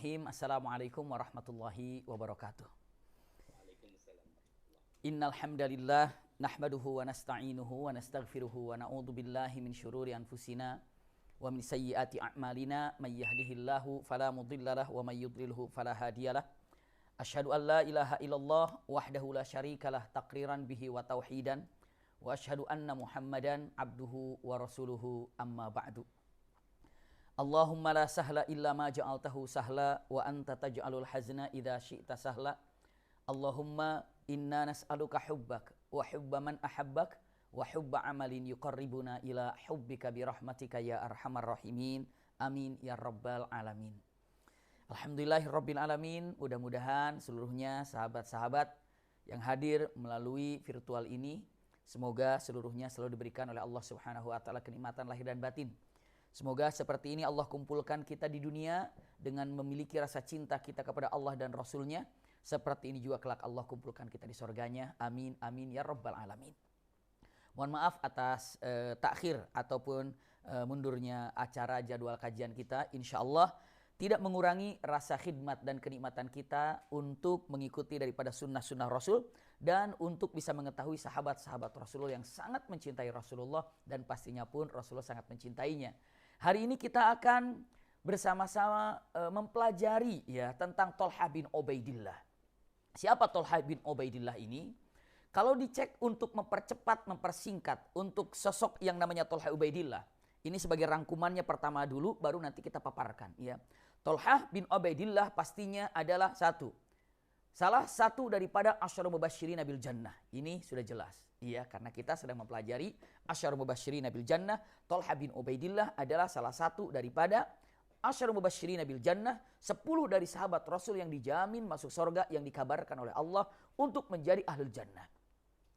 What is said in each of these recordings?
Assalamualaikum warahmatullahi wabarakatuh. Innal hamdalillah nahmaduhu wa nasta'inuhu wa nastaghfiruhu wa na'udzu billahi min syururi anfusina wa min sayyiati a'malina may yahdihillahu fala mudhillalah wa may yudlilhu fala hadiyalah. Asyhadu an la ilaha illallah wahdahu la syarikalah taqriran bihi wa tauhidan wa asyhadu anna Muhammadan abduhu wa rasuluhu amma ba'du. Allahumma la sahla illa ma ja'altahu sahla wa anta taj'alul hazna idza syi'ta sahla. Allahumma inna nas'aluka hubbak wa hubba man ahabbak wa hubba amalin yuqarribuna ila hubbika bi rahmatika ya arhamar rahimin. Amin ya rabbal alamin. Alhamdulillahirabbil alamin. Mudah-mudahan seluruhnya sahabat-sahabat yang hadir melalui virtual ini, semoga seluruhnya selalu diberikan oleh Allah Subhanahu wa taala kenikmatan lahir dan batin. Semoga seperti ini Allah kumpulkan kita di dunia dengan memiliki rasa cinta kita kepada Allah dan Rasulnya. Seperti ini juga kelak Allah kumpulkan kita di surganya. Amin, amin, ya rabbal alamin. Mohon maaf atas takhir ataupun mundurnya acara jadwal kajian kita. Insya Allah tidak mengurangi rasa khidmat dan kenikmatan kita untuk mengikuti daripada sunnah-sunnah Rasul. Dan untuk bisa mengetahui sahabat-sahabat Rasulullah yang sangat mencintai Rasulullah. Dan pastinya pun Rasulullah sangat mencintainya. Hari ini kita akan bersama-sama mempelajari ya tentang Thalhah bin Ubaidillah. Siapa Thalhah bin Ubaidillah ini? Kalau dicek untuk mempercepat, mempersingkat untuk sosok yang namanya Thalhah Ubaidillah. Ini sebagai rangkumannya pertama dulu, baru nanti kita paparkan. Ya. Thalhah bin Ubaidillah pastinya adalah salah satu daripada Asyarul Mubasysyirin bil Jannah. Ini sudah jelas. Iya, karena kita sedang mempelajari Asyarul Mubasysyirin bil Jannah. Thalhah bin Ubaidillah adalah salah satu daripada Asyarul Mubasysyirin bil Jannah, 10 dari sahabat Rasul yang dijamin masuk surga yang dikabarkan oleh Allah untuk menjadi ahlul jannah.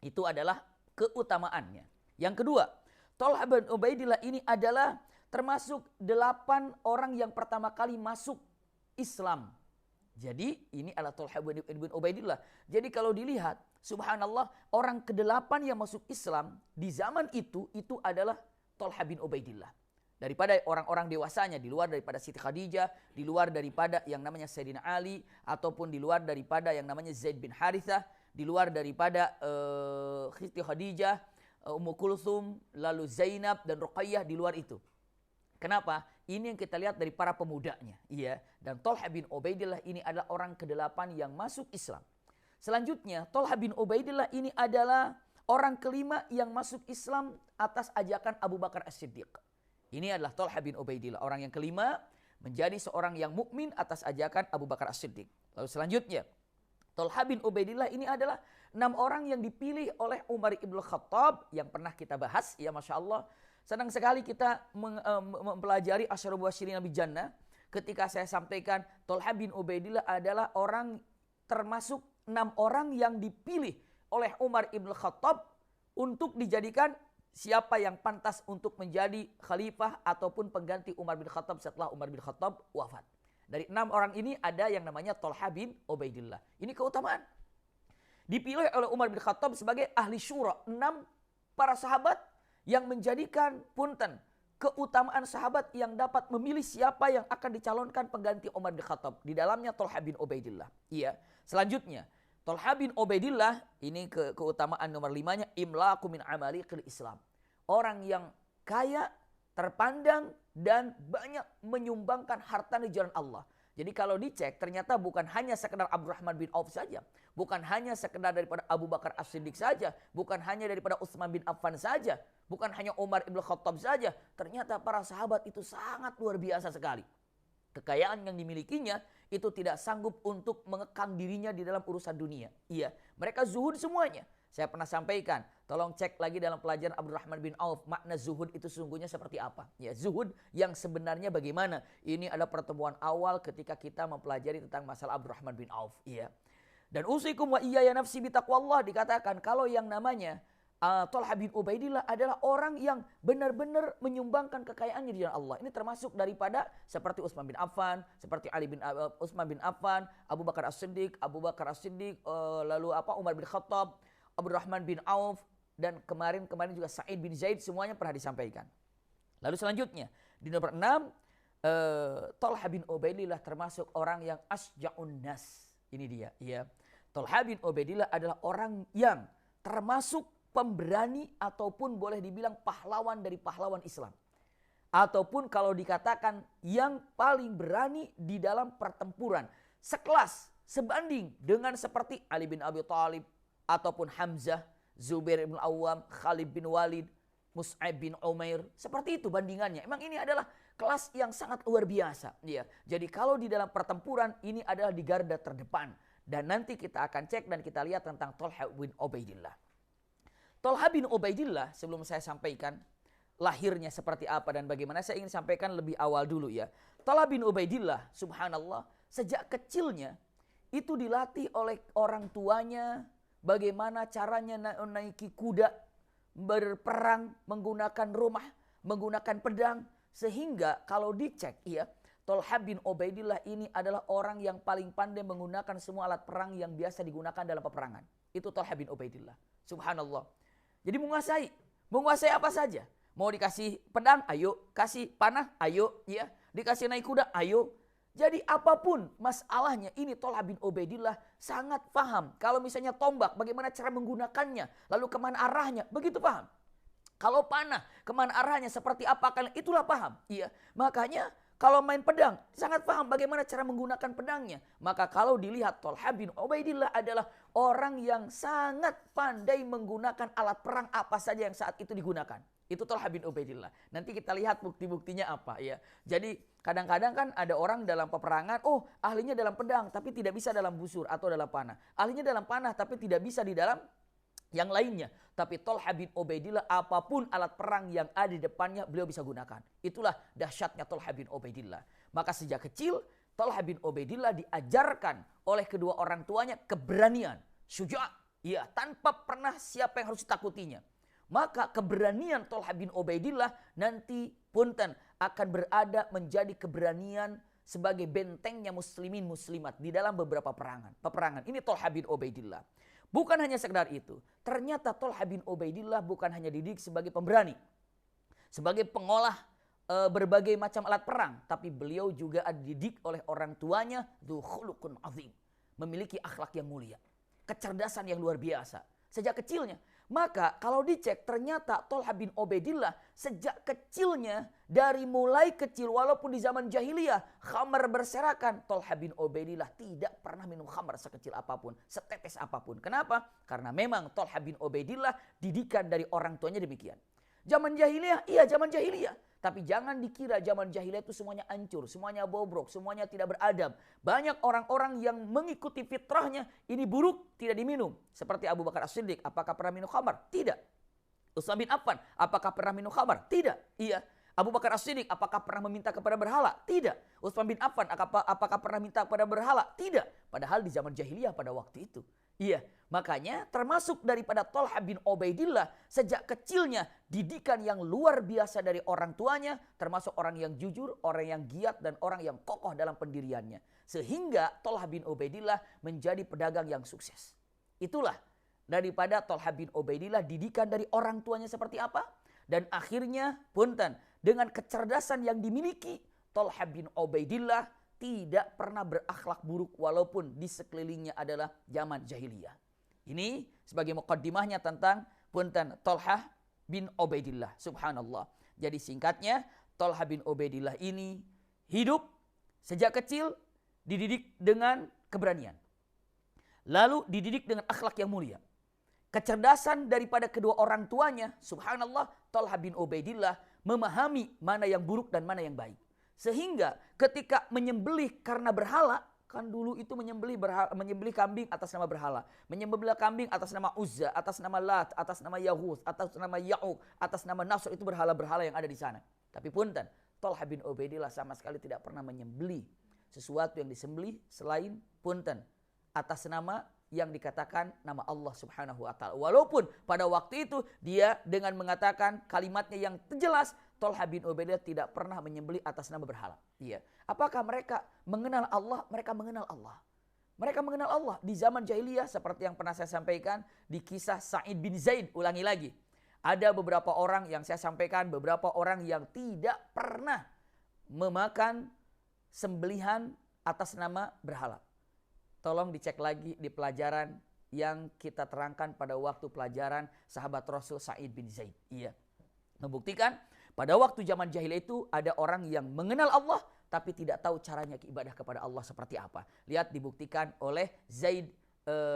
Itu adalah keutamaannya. Yang kedua, Thalhah bin Ubaidillah ini adalah termasuk 8 orang yang pertama kali masuk Islam. Jadi ini adalah Thalhah bin Ubaidillah. Jadi kalau dilihat, subhanallah, orang ke-8 yang masuk Islam di zaman itu adalah Thalhah bin Ubaidillah. Daripada orang-orang dewasanya, di luar daripada Siti Khadijah, di luar daripada yang namanya Sayyidina Ali, ataupun di luar daripada yang namanya Zaid bin Harithah, di luar daripada Siti Khadijah, Ummu Kulthum, lalu Zainab dan Ruqayyah, di luar itu. Kenapa? Ini yang kita lihat dari para pemudanya. Iya. Dan Thalhah bin Ubaidillah ini adalah orang ke-8 yang masuk Islam. Selanjutnya, Thalhah bin Ubaidillah ini adalah orang kelima yang masuk Islam atas ajakan Abu Bakar As-Siddiq. Ini adalah Thalhah bin Ubaidillah, orang yang kelima menjadi seorang yang mukmin atas ajakan Abu Bakar As-Siddiq. Lalu selanjutnya, Thalhah bin Ubaidillah ini adalah 6 orang yang dipilih oleh Umar ibn Khattab yang pernah kita bahas. Ya, Masya Allah. Senang sekali kita mempelajari Asyarul Mubasysyirin bil Jannah. Ketika saya sampaikan Thalhah bin Ubaidillah adalah orang termasuk 6 orang yang dipilih oleh Umar ibn Khattab untuk dijadikan siapa yang pantas untuk menjadi khalifah ataupun pengganti Umar bin Khattab setelah Umar bin Khattab wafat. Dari 6 orang ini ada yang namanya Thalhah bin Ubaidillah. Ini keutamaan. Dipilih oleh Umar bin Khattab sebagai ahli syura. 6 para sahabat yang menjadikan keutamaan sahabat yang dapat memilih siapa yang akan dicalonkan pengganti Umar bin Khattab. Di dalamnya Thalhah bin Ubaidillah. Iya. Selanjutnya, Thalhah bin Ubaidillah, ini keutamaan nomor 5-nya, imlaku min amaliqil Islam. Orang yang kaya, terpandang, dan banyak menyumbangkan harta di jalan Allah. Jadi kalau dicek, ternyata bukan hanya sekedar Abdurrahman bin Auf saja. Bukan hanya sekedar daripada Abu Bakar As-Siddiq saja. Bukan hanya daripada Utsman bin Affan saja. Bukan hanya Umar ibn Khattab saja. Ternyata para sahabat itu sangat luar biasa sekali. Kekayaan yang dimilikinya itu tidak sanggup untuk mengekang dirinya di dalam urusan dunia. Iya, mereka zuhud semuanya. Saya pernah sampaikan, tolong cek lagi dalam pelajaran Abdurrahman bin Auf, makna zuhud itu sesungguhnya seperti apa. Ya, zuhud yang sebenarnya bagaimana? Ini adalah pertemuan awal ketika kita mempelajari tentang masalah Abdurrahman bin Auf. Iya. Dan usikum wa iyaya nafsi bitaqwallah, dikatakan kalau yang namanya Thalhah bin Ubaidillah adalah orang yang benar-benar menyumbangkan kekayaannya di jalan Allah. Ini termasuk daripada seperti Utsman bin Affan, seperti Utsman bin Affan, Abu Bakar As-Siddiq, lalu Umar bin Khattab, Abdurrahman bin Auf, dan kemarin juga Sa'id bin Zaid, semuanya pernah disampaikan. Lalu selanjutnya di nomor 6 Thalhah bin Ubaidillah termasuk orang yang asja'un nas. Ini dia, ya. Thalhah bin Ubaidillah adalah orang yang termasuk pemberani ataupun boleh dibilang pahlawan dari pahlawan Islam. Ataupun kalau dikatakan yang paling berani di dalam pertempuran. Sekelas, sebanding dengan seperti Ali bin Abi Thalib ataupun Hamzah, Zubair bin Awam, Khalid bin Walid, Mus'ab bin Umair. Seperti itu bandingannya. Emang ini adalah kelas yang sangat luar biasa. Ya. Jadi kalau di dalam pertempuran ini adalah di garda terdepan. Dan nanti kita akan cek dan kita lihat tentang Thalhah bin Ubaidillah. Thalhah bin Ubaidillah sebelum saya sampaikan lahirnya seperti apa dan bagaimana, saya ingin sampaikan lebih awal dulu ya. Thalhah bin Ubaidillah subhanallah sejak kecilnya itu dilatih oleh orang tuanya bagaimana caranya menaiki kuda, berperang, menggunakan rumah, menggunakan pedang. Sehingga kalau dicek ya, Thalhah bin Ubaidillah ini adalah orang yang paling pandai menggunakan semua alat perang yang biasa digunakan dalam peperangan. Itu Thalhah bin Ubaidillah. Subhanallah. Jadi menguasai apa saja. Mau dikasih pedang, ayo. Kasih panah, ayo. Ya. Dikasih naik kuda, ayo. Jadi apapun masalahnya, ini Thalhah bin Ubaidillah sangat paham. Kalau misalnya tombak, bagaimana cara menggunakannya, lalu kemana arahnya, begitu paham. Kalau panah, kemana arahnya, seperti apa, itulah paham. Iya, makanya kalau main pedang, sangat paham bagaimana cara menggunakan pedangnya. Maka kalau dilihat Thalhah bin Ubaidillah adalah orang yang sangat pandai menggunakan alat perang apa saja yang saat itu digunakan. Itu Thalhah bin Ubaidillah. Nanti kita lihat bukti-buktinya apa ya. Jadi kadang-kadang kan ada orang dalam peperangan, oh ahlinya dalam pedang tapi tidak bisa dalam busur atau dalam panah. Ahlinya dalam panah tapi tidak bisa di dalam yang lainnya. Tapi Thalhah bin Ubaidillah apapun alat perang yang ada di depannya beliau bisa gunakan. Itulah dahsyatnya Thalhah bin Ubaidillah. Maka sejak kecil Thalhah bin Ubaidillah diajarkan oleh kedua orang tuanya keberanian, syuja', ya, tanpa pernah siapa yang harus ditakutinya. Maka keberanian Thalhah bin Ubaidillah nanti punten akan berada menjadi keberanian sebagai bentengnya muslimin muslimat di dalam beberapa peperangan. Ini Thalhah bin Ubaidillah. Bukan hanya sekedar itu. Ternyata Thalhah bin Ubaidillah bukan hanya dididik sebagai pemberani, sebagai pengolah berbagai macam alat perang, tapi beliau juga dididik oleh orang tuanya dzu khuluqun azim, memiliki akhlak yang mulia, kecerdasan yang luar biasa sejak kecilnya. Maka kalau dicek ternyata Thalhah bin Ubaidillah sejak kecilnya, dari mulai kecil walaupun di zaman jahiliyah khamar berserakan, Thalhah bin Ubaidillah tidak pernah minum khamar sekecil apapun, setetes apapun. Kenapa? Karena memang Thalhah bin Ubaidillah didikan dari orang tuanya demikian. Zaman jahiliyah, iya zaman jahiliyah. Tapi jangan dikira zaman jahiliyah itu semuanya hancur, semuanya bobrok, semuanya tidak beradab. Banyak orang-orang yang mengikuti fitrahnya, ini buruk, tidak diminum. Seperti Abu Bakar As-Siddiq, apakah pernah minum khamar? Tidak. Utsman bin Affan, apakah pernah minum khamar? Tidak. Iya. Abu Bakar As-Siddiq, apakah pernah meminta kepada berhala? Tidak. Utsman bin Affan, apakah pernah minta kepada berhala? Tidak. Padahal di zaman jahiliyah pada waktu itu. Iya, makanya termasuk daripada Thalhah bin Ubaidillah sejak kecilnya didikan yang luar biasa dari orang tuanya, termasuk orang yang jujur, orang yang giat dan orang yang kokoh dalam pendiriannya. Sehingga Thalhah bin Ubaidillah menjadi pedagang yang sukses. Itulah daripada Thalhah bin Ubaidillah didikan dari orang tuanya seperti apa, dan akhirnya punten dengan kecerdasan yang dimiliki Thalhah bin Ubaidillah tidak pernah berakhlak buruk walaupun di sekelilingnya adalah zaman jahiliyah. Ini sebagai muqaddimahnya tentang punten Thalhah bin Ubaidillah. Subhanallah. Jadi singkatnya, Thalhah bin Ubaidillah ini hidup sejak kecil dididik dengan keberanian. Lalu dididik dengan akhlak yang mulia. Kecerdasan daripada kedua orang tuanya, subhanallah, Thalhah bin Ubaidillah memahami mana yang buruk dan mana yang baik. Sehingga ketika menyembelih karena berhala, kan dulu itu menyembelih kambing atas nama berhala, menyembelih kambing atas nama Uzza, atas nama Lat, atas nama Yahud, atas nama Ya'uq, atas nama Nasr, itu berhala-berhala yang ada di sana. Tapi punten, Thalhah bin Ubaidillah sama sekali tidak pernah menyembelih sesuatu yang disembelih selain punten atas nama yang dikatakan nama Allah Subhanahu wa taala. Walaupun pada waktu itu dia dengan mengatakan kalimatnya yang jelas, Thalhah bin Ubaidillah tidak pernah menyembelih atas nama berhala. Iya. Apakah mereka mengenal Allah? Mereka mengenal Allah. Mereka mengenal Allah di zaman jahiliyah seperti yang pernah saya sampaikan di kisah Sa'id bin Zaid. Ulangi lagi. Ada beberapa orang yang saya sampaikan, beberapa orang yang tidak pernah memakan sembelihan atas nama berhala. Tolong dicek lagi di pelajaran yang kita terangkan pada waktu pelajaran sahabat Rasul Sa'id bin Zaid. Iya. Membuktikan pada waktu zaman jahiliyah itu ada orang yang mengenal Allah tapi tidak tahu caranya ibadah kepada Allah seperti apa. Lihat dibuktikan oleh Zaid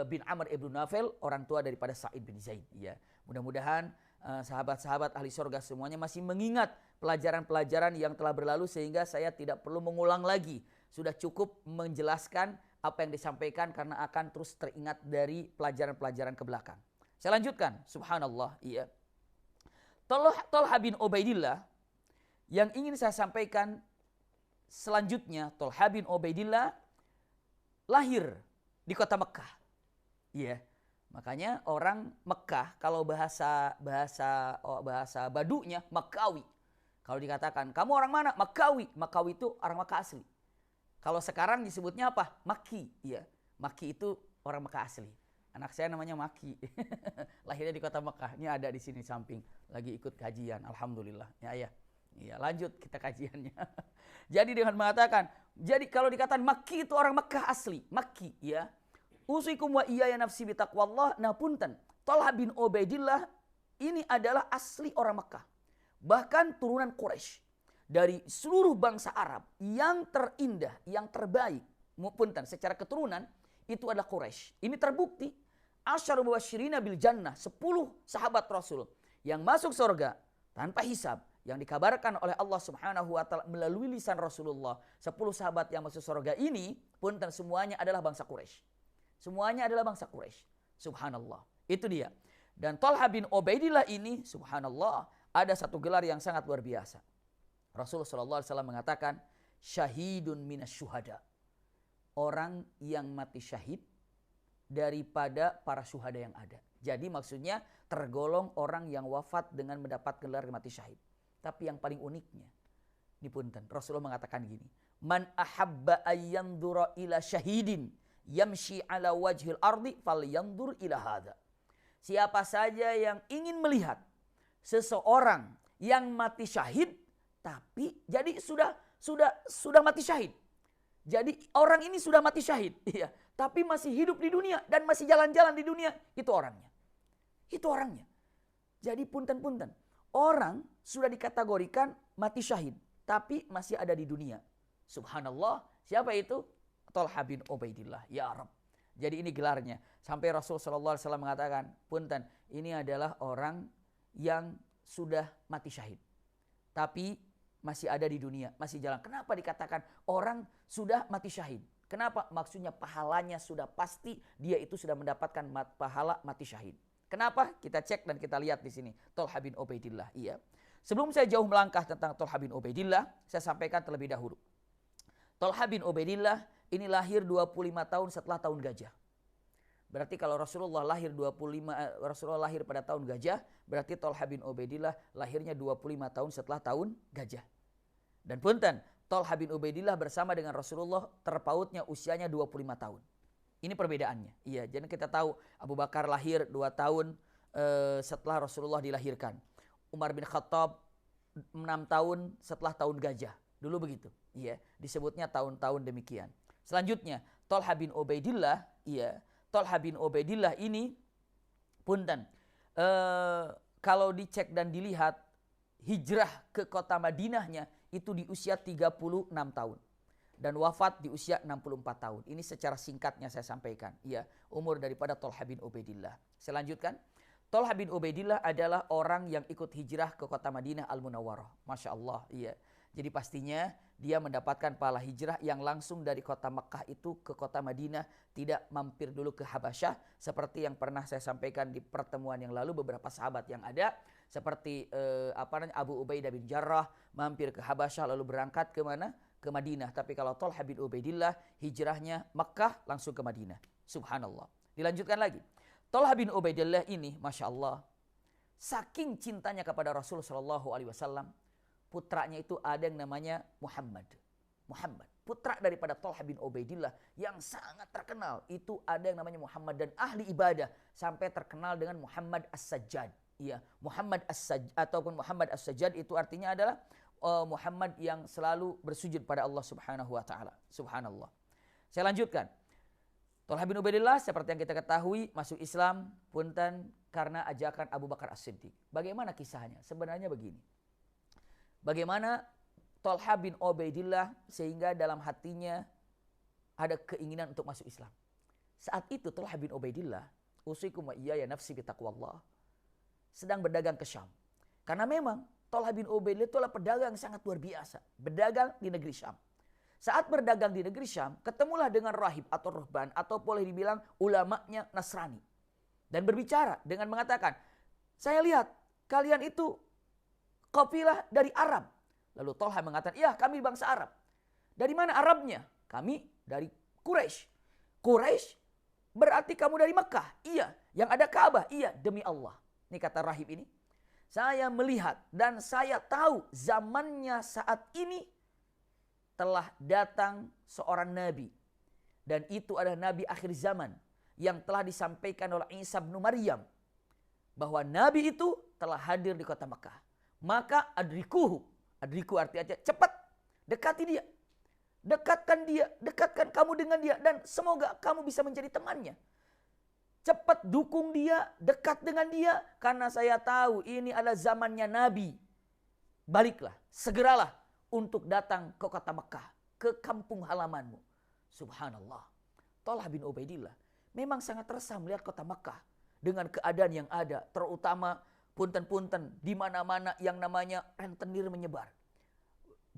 bin Amr ibn Naufal, orang tua daripada Sa'id bin Zaid. Ya, mudah-mudahan sahabat-sahabat ahli surga semuanya masih mengingat pelajaran-pelajaran yang telah berlalu sehingga saya tidak perlu mengulang lagi. Sudah cukup menjelaskan apa yang disampaikan karena akan terus teringat dari pelajaran-pelajaran ke belakang. Saya lanjutkan, subhanallah. Iya. Talha bin Ubaidillah yang ingin saya sampaikan selanjutnya, Talha bin Ubaidillah lahir di kota Mekah. Iya. Makanya orang Mekah kalau bahasa Badunya Mekkawi. Kalau dikatakan kamu orang mana? Mekkawi. Mekkawi itu orang Mekah asli. Kalau sekarang disebutnya apa? Maki. Iya. Maki itu orang Mekah asli. Anak saya namanya Maki. Lahirnya di kota Mekah. Ini ada di sini samping. Lagi ikut kajian. Alhamdulillah. Ya. Iya, lanjut kita kajiannya. Jadi dengan mengatakan, jadi kalau dikatakan Maki itu orang Mekah asli. Maki, ya. Usikum wa iyaya nafsi bitaqwallah. Nah punten, Talha bin Ubaidillah ini adalah asli orang Mekah. Bahkan turunan Quraisy. Dari seluruh bangsa Arab yang terindah, yang terbaik. Punten, secara keturunan itu adalah Quraisy. Ini terbukti. Asyarul mubasysyirina bil jannah. 10 sahabat Rasul yang masuk surga tanpa hisab. Yang dikabarkan oleh Allah subhanahu wa ta'ala melalui lisan Rasulullah. 10 sahabat yang masuk surga ini, punten semuanya adalah bangsa Quraisy. Semuanya adalah bangsa Quraisy. Subhanallah. Itu dia. Dan Talha bin Ubaidillah ini, subhanallah, ada satu gelar yang sangat luar biasa. Rasulullah SAW mengatakan, syahidun minas syuhada. Orang yang mati syahid daripada para syuhada yang ada. Jadi maksudnya tergolong orang yang wafat dengan mendapat gelar mati syahid. Tapi yang paling uniknya, ini punten, Rasulullah mengatakan gini, man ahabba ayyandura ila syahidin yamshi ala wajhil ardi falyandur ila hadha. Siapa saja yang ingin melihat seseorang yang mati syahid, tapi jadi sudah mati syahid. Jadi orang ini sudah mati syahid, iya, tapi masih hidup di dunia dan masih jalan-jalan di dunia, itu orangnya. Itu orangnya. Jadi punten-punten, orang sudah dikategorikan mati syahid, tapi masih ada di dunia. Subhanallah, siapa itu? Talha bin Ubaidillah, ya Rabb. Jadi ini gelarnya. Sampai Rasulullah SAW mengatakan, punten, ini adalah orang yang sudah mati syahid, tapi masih ada di dunia, masih jalan. Kenapa dikatakan orang sudah mati syahid? Kenapa? Maksudnya pahalanya sudah pasti, dia itu sudah mendapatkan pahala mati syahid. Kenapa? Kita cek dan kita lihat di sini. Talha bin Ubaidillah. Iya. Sebelum saya jauh melangkah tentang Talha bin Ubaidillah, saya sampaikan terlebih dahulu. Talha bin Ubaidillah ini lahir 25 tahun setelah tahun gajah. Berarti kalau Rasulullah lahir Rasulullah lahir pada tahun gajah, berarti Talha bin Ubaidillah lahirnya 25 tahun setelah tahun gajah. Dan punten, Talha bin Ubaidillah bersama dengan Rasulullah terpautnya usianya 25 tahun. Ini perbedaannya. Iya, jadi kita tahu Abu Bakar lahir 2 tahun setelah Rasulullah dilahirkan. Umar bin Khattab 6 tahun setelah tahun gajah. Dulu begitu. Iya, disebutnya tahun-tahun demikian. Selanjutnya, Talha bin Ubaidillah, iya, Talha bin Ubaidillah ini punten. Kalau dicek dan dilihat hijrah ke kota Madinahnya itu di usia 36 tahun. Dan wafat di usia 64 tahun. Ini secara singkatnya saya sampaikan. Ya, umur daripada Talha bin Ubaidillah. Saya lanjutkan. Talha bin Ubaidillah adalah orang yang ikut hijrah ke kota Madinah Al-Munawwarah. Masya Allah. Iya. Jadi pastinya dia mendapatkan pahala hijrah yang langsung dari kota Mekah itu ke kota Madinah. Tidak mampir dulu ke Habasyah. Seperti yang pernah saya sampaikan di pertemuan yang lalu. Beberapa sahabat yang ada. Seperti Abu Ubaidah bin Jarrah. Mampir ke Habasyah lalu berangkat ke mana? Ke Madinah. Tapi kalau Talha bin Ubaidillah hijrahnya Makkah langsung ke Madinah. Subhanallah. Dilanjutkan lagi. Talha bin Ubaidillah ini Masya Allah, saking cintanya kepada Rasul SAW, putranya itu ada yang namanya Muhammad. Putra daripada Talha bin Ubaidillah yang sangat terkenal. Itu ada yang namanya Muhammad dan ahli ibadah. Sampai terkenal dengan Muhammad As-Sajjad. Iya, Muhammad As-Sajjad ataupun Muhammad As-Sajjad itu artinya adalah Muhammad yang selalu bersujud pada Allah Subhanahu wa taala. Subhanallah. Saya lanjutkan. Thalhah bin Ubaidillah seperti yang kita ketahui masuk Islam punten karena ajakan Abu Bakar As-Siddiq. Bagaimana kisahnya? Sebenarnya begini. Bagaimana Thalhah bin Ubaidillah sehingga dalam hatinya ada keinginan untuk masuk Islam. Saat itu Thalhah bin Ubaidillah, usikum wa iyaya nafsi bitaqwallah, sedang berdagang ke Syam. Karena memang Thalhah bin Ubaidillah itu adalah pedagang sangat luar biasa, berdagang di negeri Syam. Saat berdagang di negeri Syam, ketemulah dengan rahib atau ruhban atau boleh dibilang ulamanya Nasrani. Dan berbicara dengan mengatakan, saya lihat kalian itu kafilah dari Arab. Lalu Thalhah mengatakan, iya kami bangsa Arab. Dari mana Arabnya? Kami dari Quraisy. Quraisy berarti kamu dari Mekah? Iya. Yang ada Ka'bah? Iya. Demi Allah. Ini kata rahib ini. Saya melihat dan saya tahu zamannya saat ini telah datang seorang nabi. Dan itu adalah nabi akhir zaman yang telah disampaikan oleh Isa bin Maryam. Bahwa nabi itu telah hadir di kota Mekah. Maka adrikuhu. Adriku artinya cepat dekati dia. Dekatkan dia, dekatkan kamu dengan dia. Dan semoga kamu bisa menjadi temannya. Cepat dukung dia, dekat dengan dia. Karena saya tahu ini adalah zamannya nabi. Baliklah, segeralah untuk datang ke kota Mekah, ke kampung halamanmu. Subhanallah. Thalhah bin Ubaidillah memang sangat resah melihat kota Mekah dengan keadaan yang ada, terutama punten-punten di mana-mana yang namanya rentenir menyebar.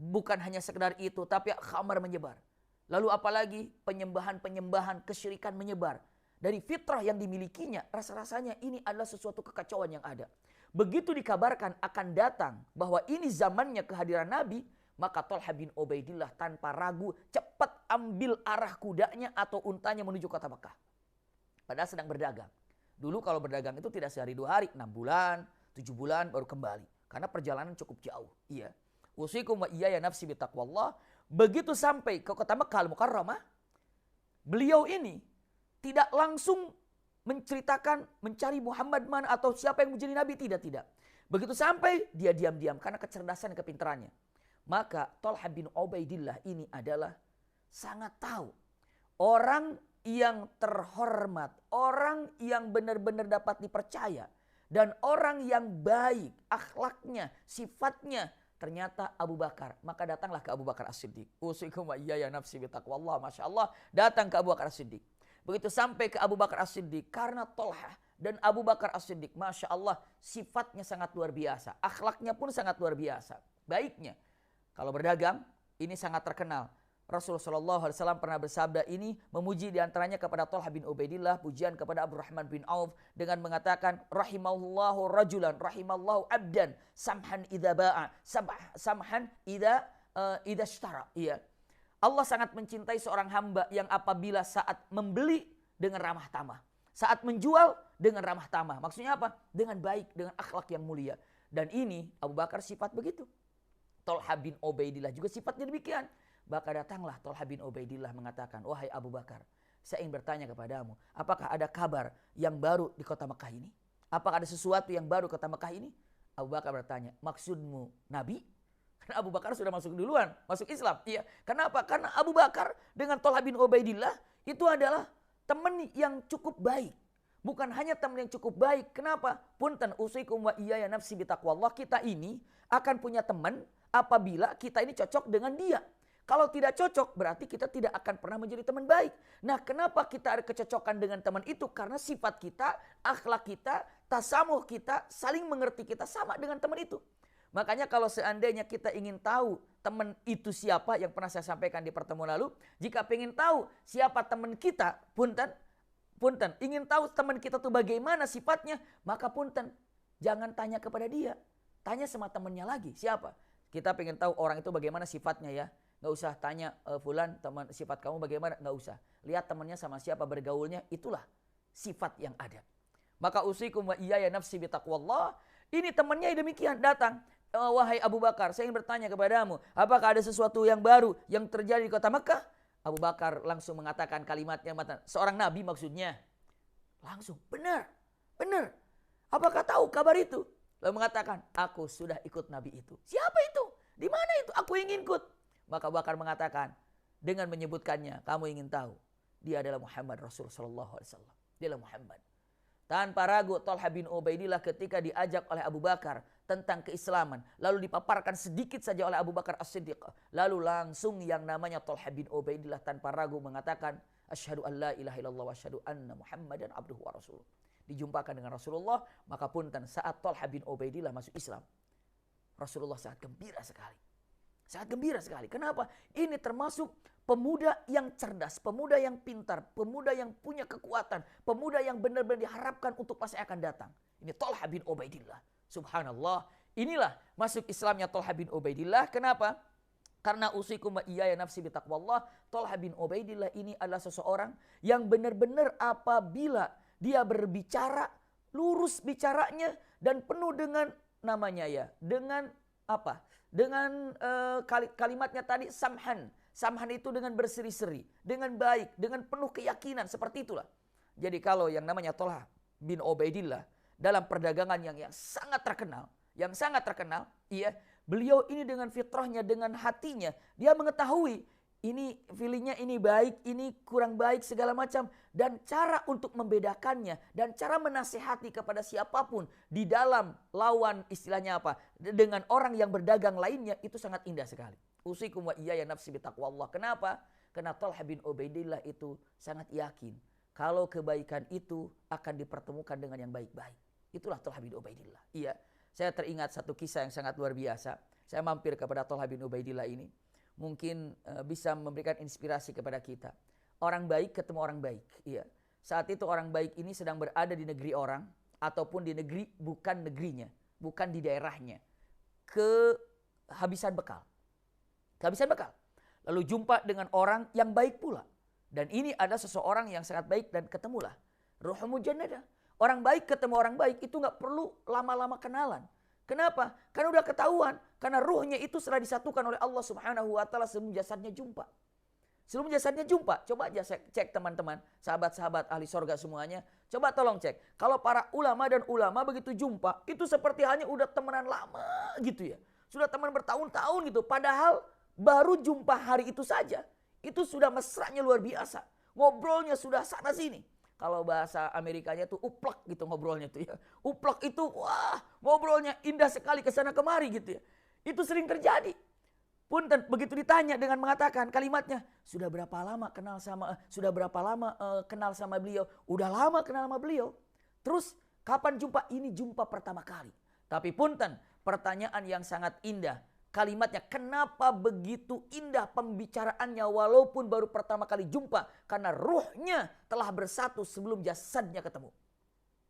Bukan hanya sekedar itu, tapi khamar menyebar. Lalu apalagi penyembahan-penyembahan kesyirikan menyebar. Dari fitrah yang dimilikinya, rasa-rasanya ini adalah sesuatu kekacauan yang ada. Begitu dikabarkan akan datang bahwa ini zamannya kehadiran Nabi, maka Thalhah bin Ubaidillah tanpa ragu cepat ambil arah kudanya atau untanya menuju kota Mekah. Padahal sedang berdagang. Dulu kalau berdagang itu tidak sehari 2 hari, 6 bulan, 7 bulan baru kembali. Karena perjalanan cukup jauh. Iya. Usikum wa iyaya nafsi bitaqwallah. Begitu sampai ke kota Mekah Al-Mukarramah, beliau ini tidak langsung menceritakan mencari Muhammad mana atau siapa yang menjadi nabi, tidak. Begitu sampai dia diam-diam karena kecerdasan dan kepintarannya. Maka Thalhah bin Ubaidillah ini adalah sangat tahu orang yang terhormat, orang yang benar-benar dapat dipercaya dan orang yang baik akhlaknya, sifatnya ternyata Abu Bakar. Maka datanglah ke Abu Bakar As-Siddiq. Usikum wa iyaya nafsi bitaqwallah. Masya Allah, datang ke Abu Bakar As-Siddiq. Begitu sampai ke Abu Bakar As-Siddiq, karena Thalhah dan Abu Bakar As-Siddiq, Masya Allah, sifatnya sangat luar biasa. Akhlaknya pun sangat luar biasa. Baiknya, kalau berdagang, ini sangat terkenal. Rasulullah SAW pernah bersabda ini, memuji diantaranya kepada Thalhah bin Ubaidillah, pujian kepada Abdurrahman bin Auf, dengan mengatakan, Rahimallahu rajulan, rahimallahu abdan, samhan idha ba'a, samhan idha ishtara. Iya. Allah sangat mencintai seorang hamba yang apabila saat membeli dengan ramah tamah. Saat menjual dengan ramah tamah. Maksudnya apa? Dengan baik, dengan akhlak yang mulia. Dan ini Abu Bakar sifat begitu. Thalhah bin Ubaidillah juga sifatnya demikian. Maka datanglah Thalhah bin Ubaidillah mengatakan, wahai Abu Bakar, saya ingin bertanya kepadamu, apakah ada kabar yang baru di kota Mekah ini? Apakah ada sesuatu yang baru di kota Mekah ini? Abu Bakar bertanya, maksudmu Nabi? Karena Abu Bakar sudah masuk duluan, masuk Islam. Iya. Kenapa? Karena Abu Bakar dengan Thalhah bin Ubaidillah itu adalah teman yang cukup baik. Bukan hanya teman yang cukup baik. Kenapa? Punten usikum wa iyaya nafsi bitaqwallah. Kita ini akan punya teman apabila kita ini cocok dengan dia. Kalau tidak cocok berarti kita tidak akan pernah menjadi teman baik. Nah, kenapa kita ada kecocokan dengan teman itu? Karena sifat kita, akhlak kita, tasamuh kita, saling mengerti kita sama dengan teman itu. Makanya kalau seandainya kita ingin tahu teman itu siapa, yang pernah saya sampaikan di pertemuan lalu, jika ingin tahu siapa teman kita, punten, ingin tahu teman kita itu bagaimana sifatnya, maka punten, jangan tanya kepada dia, tanya sama temannya lagi, siapa? Kita ingin tahu orang itu bagaimana sifatnya ya, nggak usah tanya fulan teman sifat kamu bagaimana, nggak usah. Lihat temannya sama siapa bergaulnya, itulah sifat yang ada. Maka usikum wa iyaya nafsi bitaqwallah. Ini temannya demikian datang. Wahai Abu Bakar, saya ingin bertanya kepadamu, apakah ada sesuatu yang baru yang terjadi di kota Mekah? Abu Bakar langsung mengatakan kalimatnya, seorang nabi maksudnya. Langsung, benar. Apakah tahu kabar itu? Lalu mengatakan, aku sudah ikut nabi itu. Siapa itu? Di mana itu? Aku ingin ikut. Maka Abu Bakar mengatakan, dengan menyebutkannya, kamu ingin tahu, dia adalah Muhammad Rasul sallallahu alaihi wasallam. Dia adalah Muhammad. Tanpa ragu Thalhah bin Ubaidillah ketika diajak oleh Abu Bakar tentang keislaman, lalu dipaparkan sedikit saja oleh Abu Bakar As-Siddiq, lalu langsung yang namanya Thalhah bin Ubaidillah tanpa ragu mengatakan, asyhadu an la ilaha illallah wa asyhadu anna Muhammadan abduhu wa rasuluh. Dijumpakan dengan Rasulullah, maka punten saat Thalhah bin Ubaidillah masuk Islam, Rasulullah sangat gembira sekali. Sangat gembira sekali. Kenapa? Ini termasuk pemuda yang cerdas, pemuda yang pintar, pemuda yang punya kekuatan, pemuda yang benar-benar diharapkan untuk masa yang akan datang. Ini Thalhah bin Ubaidillah. Subhanallah. Inilah masuk Islamnya Thalhah bin Ubaidillah. Kenapa? Karena usikum wa iyaya nafsi bitaqwallah. Thalhah bin Ubaidillah ini adalah seseorang yang benar-benar apabila dia berbicara, lurus bicaranya dan penuh dengan namanya ya, dengan apa? Dengan kalimatnya tadi samhan. Samhan itu dengan berseri-seri, dengan baik, dengan penuh keyakinan, seperti itulah. Jadi kalau yang namanya Thalhah bin Ubaidillah dalam perdagangan yang sangat terkenal, iya, beliau ini dengan fitrahnya, dengan hatinya, dia mengetahui ini feelingnya ini baik, ini kurang baik, segala macam. Dan cara untuk membedakannya, dan cara menasihati kepada siapapun di dalam lawan istilahnya apa, dengan orang yang berdagang lainnya, itu sangat indah sekali. Usikum wa iyaya nafsi bitaqwallah. Kenapa? Karena Thalhah bin Ubaidillah itu sangat yakin kalau kebaikan itu akan dipertemukan dengan yang baik-baik. Itulah Thalhah bin Ubaidillah. Iya, saya teringat satu kisah yang sangat luar biasa. Saya mampir kepada Thalhah bin Ubaidillah ini. Mungkin bisa memberikan inspirasi kepada kita. Orang baik ketemu orang baik. Iya. Saat itu orang baik ini sedang berada di negeri orang, ataupun di negeri bukan negerinya, bukan di daerahnya. Kehabisan bekal. Lalu jumpa dengan orang yang baik pula. Dan ini ada seseorang yang sangat baik dan ketemulah ruh mujannadah. Orang baik ketemu orang baik itu gak perlu lama-lama kenalan. Kenapa? Karena udah ketahuan. Karena ruhnya itu sudah disatukan oleh Allah Subhanahu wa taala sebelum jasadnya jumpa. Coba aja cek teman-teman, sahabat-sahabat ahli sorga semuanya. Coba tolong cek. Kalau para ulama dan ulama begitu jumpa, itu seperti hanya udah temenan lama gitu ya. Sudah teman bertahun-tahun gitu. Padahal baru jumpa hari itu saja. Itu sudah mesranya luar biasa. Ngobrolnya sudah sana sini. Kalau bahasa Amerikanya tuh uplak gitu ngobrolnya tuh ya. Uplak itu wah ngobrolnya indah sekali kesana kemari gitu ya. Itu sering terjadi. Punten begitu ditanya dengan mengatakan kalimatnya, sudah berapa lama kenal sama beliau? Udah lama kenal sama beliau. Terus kapan jumpa? Ini jumpa pertama kali. Tapi punten, pertanyaan yang sangat indah. Kalimatnya, kenapa begitu indah pembicaraannya walaupun baru pertama kali jumpa? Karena ruhnya telah bersatu sebelum jasadnya ketemu.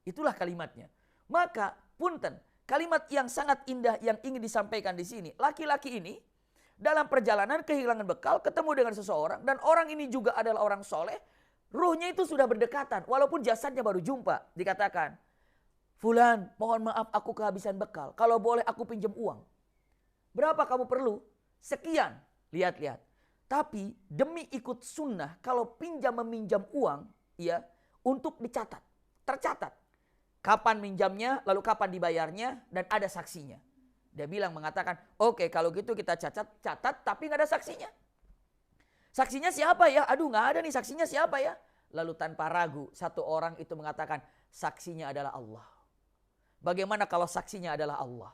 Itulah kalimatnya. Maka punten, kalimat yang sangat indah yang ingin disampaikan di sini. Laki-laki ini dalam perjalanan kehilangan bekal, ketemu dengan seseorang, dan orang ini juga adalah orang soleh. Ruhnya itu sudah berdekatan walaupun jasadnya baru jumpa. Dikatakan, Fulan, mohon maaf aku kehabisan bekal. Kalau boleh aku pinjam uang. Berapa kamu perlu? Sekian. Lihat-lihat. Tapi demi ikut sunnah, kalau meminjam uang, ya, untuk dicatat. Tercatat. Kapan minjamnya, lalu kapan dibayarnya, dan ada saksinya. Dia mengatakan, oke, kalau gitu kita catat, tapi nggak ada saksinya. Saksinya siapa ya? Aduh, nggak ada nih, saksinya siapa ya? Lalu tanpa ragu, satu orang itu mengatakan, saksinya adalah Allah. Bagaimana kalau saksinya adalah Allah?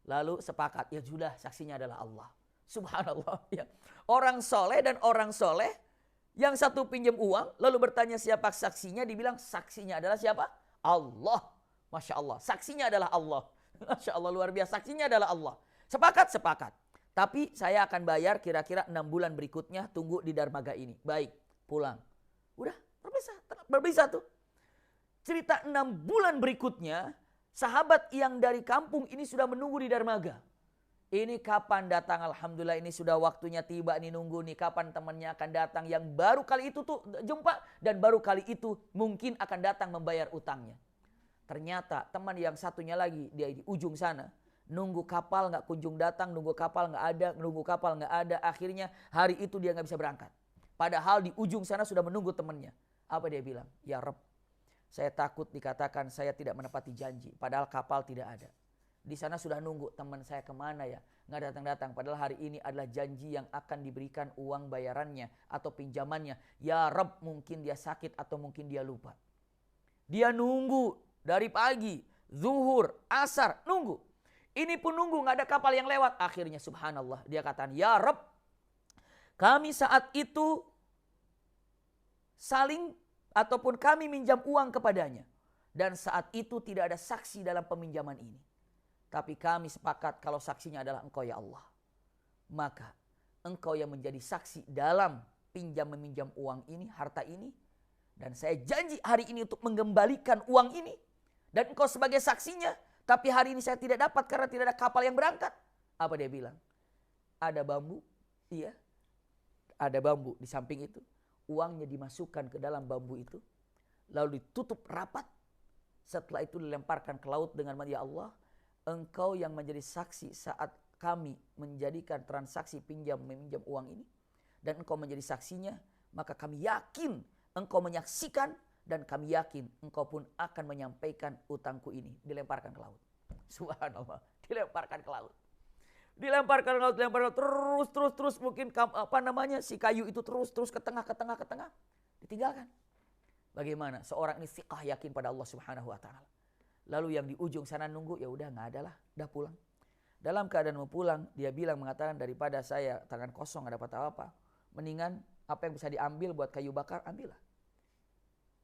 Lalu sepakat, ya sudah saksinya adalah Allah. Subhanallah. Ya. Orang soleh dan orang soleh, yang satu pinjam uang, lalu bertanya siapa saksinya, dibilang saksinya adalah siapa? Allah. Masya Allah, saksinya adalah Allah. Masya Allah, luar biasa, saksinya adalah Allah. Sepakat. Tapi saya akan bayar kira-kira 6 bulan berikutnya, tunggu di dermaga ini. Baik, pulang. Udah, berbisa tuh. Cerita 6 bulan berikutnya, sahabat yang dari kampung ini sudah menunggu di dermaga. Ini kapan datang? Alhamdulillah ini sudah waktunya tiba nih, nunggu nih kapan temannya akan datang yang baru kali itu tuh jumpa dan baru kali itu mungkin akan datang membayar utangnya. Ternyata teman yang satunya lagi dia di ujung sana nunggu kapal nggak kunjung datang, nunggu kapal nggak ada. Akhirnya hari itu dia nggak bisa berangkat. Padahal di ujung sana sudah menunggu temannya. Apa dia bilang? Ya Rabb, saya takut dikatakan saya tidak menepati janji. Padahal kapal tidak ada. Di sana sudah nunggu teman saya kemana ya. nggak datang-datang. Padahal hari ini adalah janji yang akan diberikan uang bayarannya atau pinjamannya. Ya Rabb, mungkin dia sakit atau mungkin dia lupa. Dia nunggu dari pagi, zuhur, asar, nunggu. Ini pun nunggu, nggak ada kapal yang lewat. Akhirnya subhanallah, dia katakan, ya Rabb, kami saat itu saling ataupun kami minjam uang kepadanya. Dan saat itu tidak ada saksi dalam peminjaman ini. Tapi kami sepakat kalau saksinya adalah Engkau ya Allah. Maka Engkau yang menjadi saksi dalam pinjam-meminjam uang ini, harta ini. Dan saya janji hari ini untuk mengembalikan uang ini. Dan Engkau sebagai saksinya. Tapi hari ini saya tidak dapat karena tidak ada kapal yang berangkat. Apa dia bilang? Ada bambu. Iya. Ada bambu di samping itu. Uangnya dimasukkan ke dalam bambu itu. Lalu ditutup rapat. Setelah itu dilemparkan ke laut dengan ya Allah. Engkau yang menjadi saksi saat kami menjadikan transaksi pinjam meminjam uang ini. Dan Engkau menjadi saksinya. Maka kami yakin Engkau menyaksikan. Dan kami yakin Engkau pun akan menyampaikan utangku ini. Dilemparkan ke laut. Subhanallah. Dilemparkan ke laut. Dilemparkan ke laut, terus mungkin si kayu itu terus ke tengah. Ditinggalkan. Bagaimana? Seorang ini siqah yakin pada Allah Subhanahu wa taala. Lalu yang di ujung sana nunggu, ya udah enggak adalah, udah pulang. Dalam keadaan mau pulang, dia bilang mengatakan daripada saya tangan kosong enggak dapat apa-apa, mendingan apa yang bisa diambil buat kayu bakar, ambillah.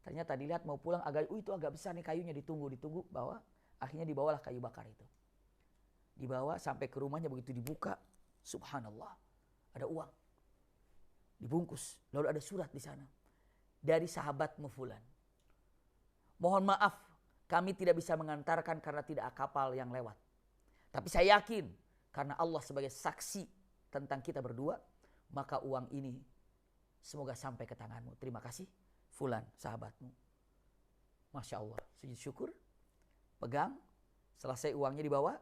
Ternyata dilihat mau pulang itu agak besar nih kayunya, ditunggu bawa, akhirnya dibawalah kayu bakar itu. Dibawa sampai ke rumahnya, begitu dibuka, subhanallah, ada uang. Dibungkus, lalu ada surat di sana. Dari sahabatmu fulan. Mohon maaf, kami tidak bisa mengantarkan karena tidak ada kapal yang lewat. Tapi saya yakin, karena Allah sebagai saksi tentang kita berdua, maka uang ini semoga sampai ke tanganmu. Terima kasih. Fulan, sahabatmu. Masya Allah, sujud syukur, pegang, selesai uangnya dibawa.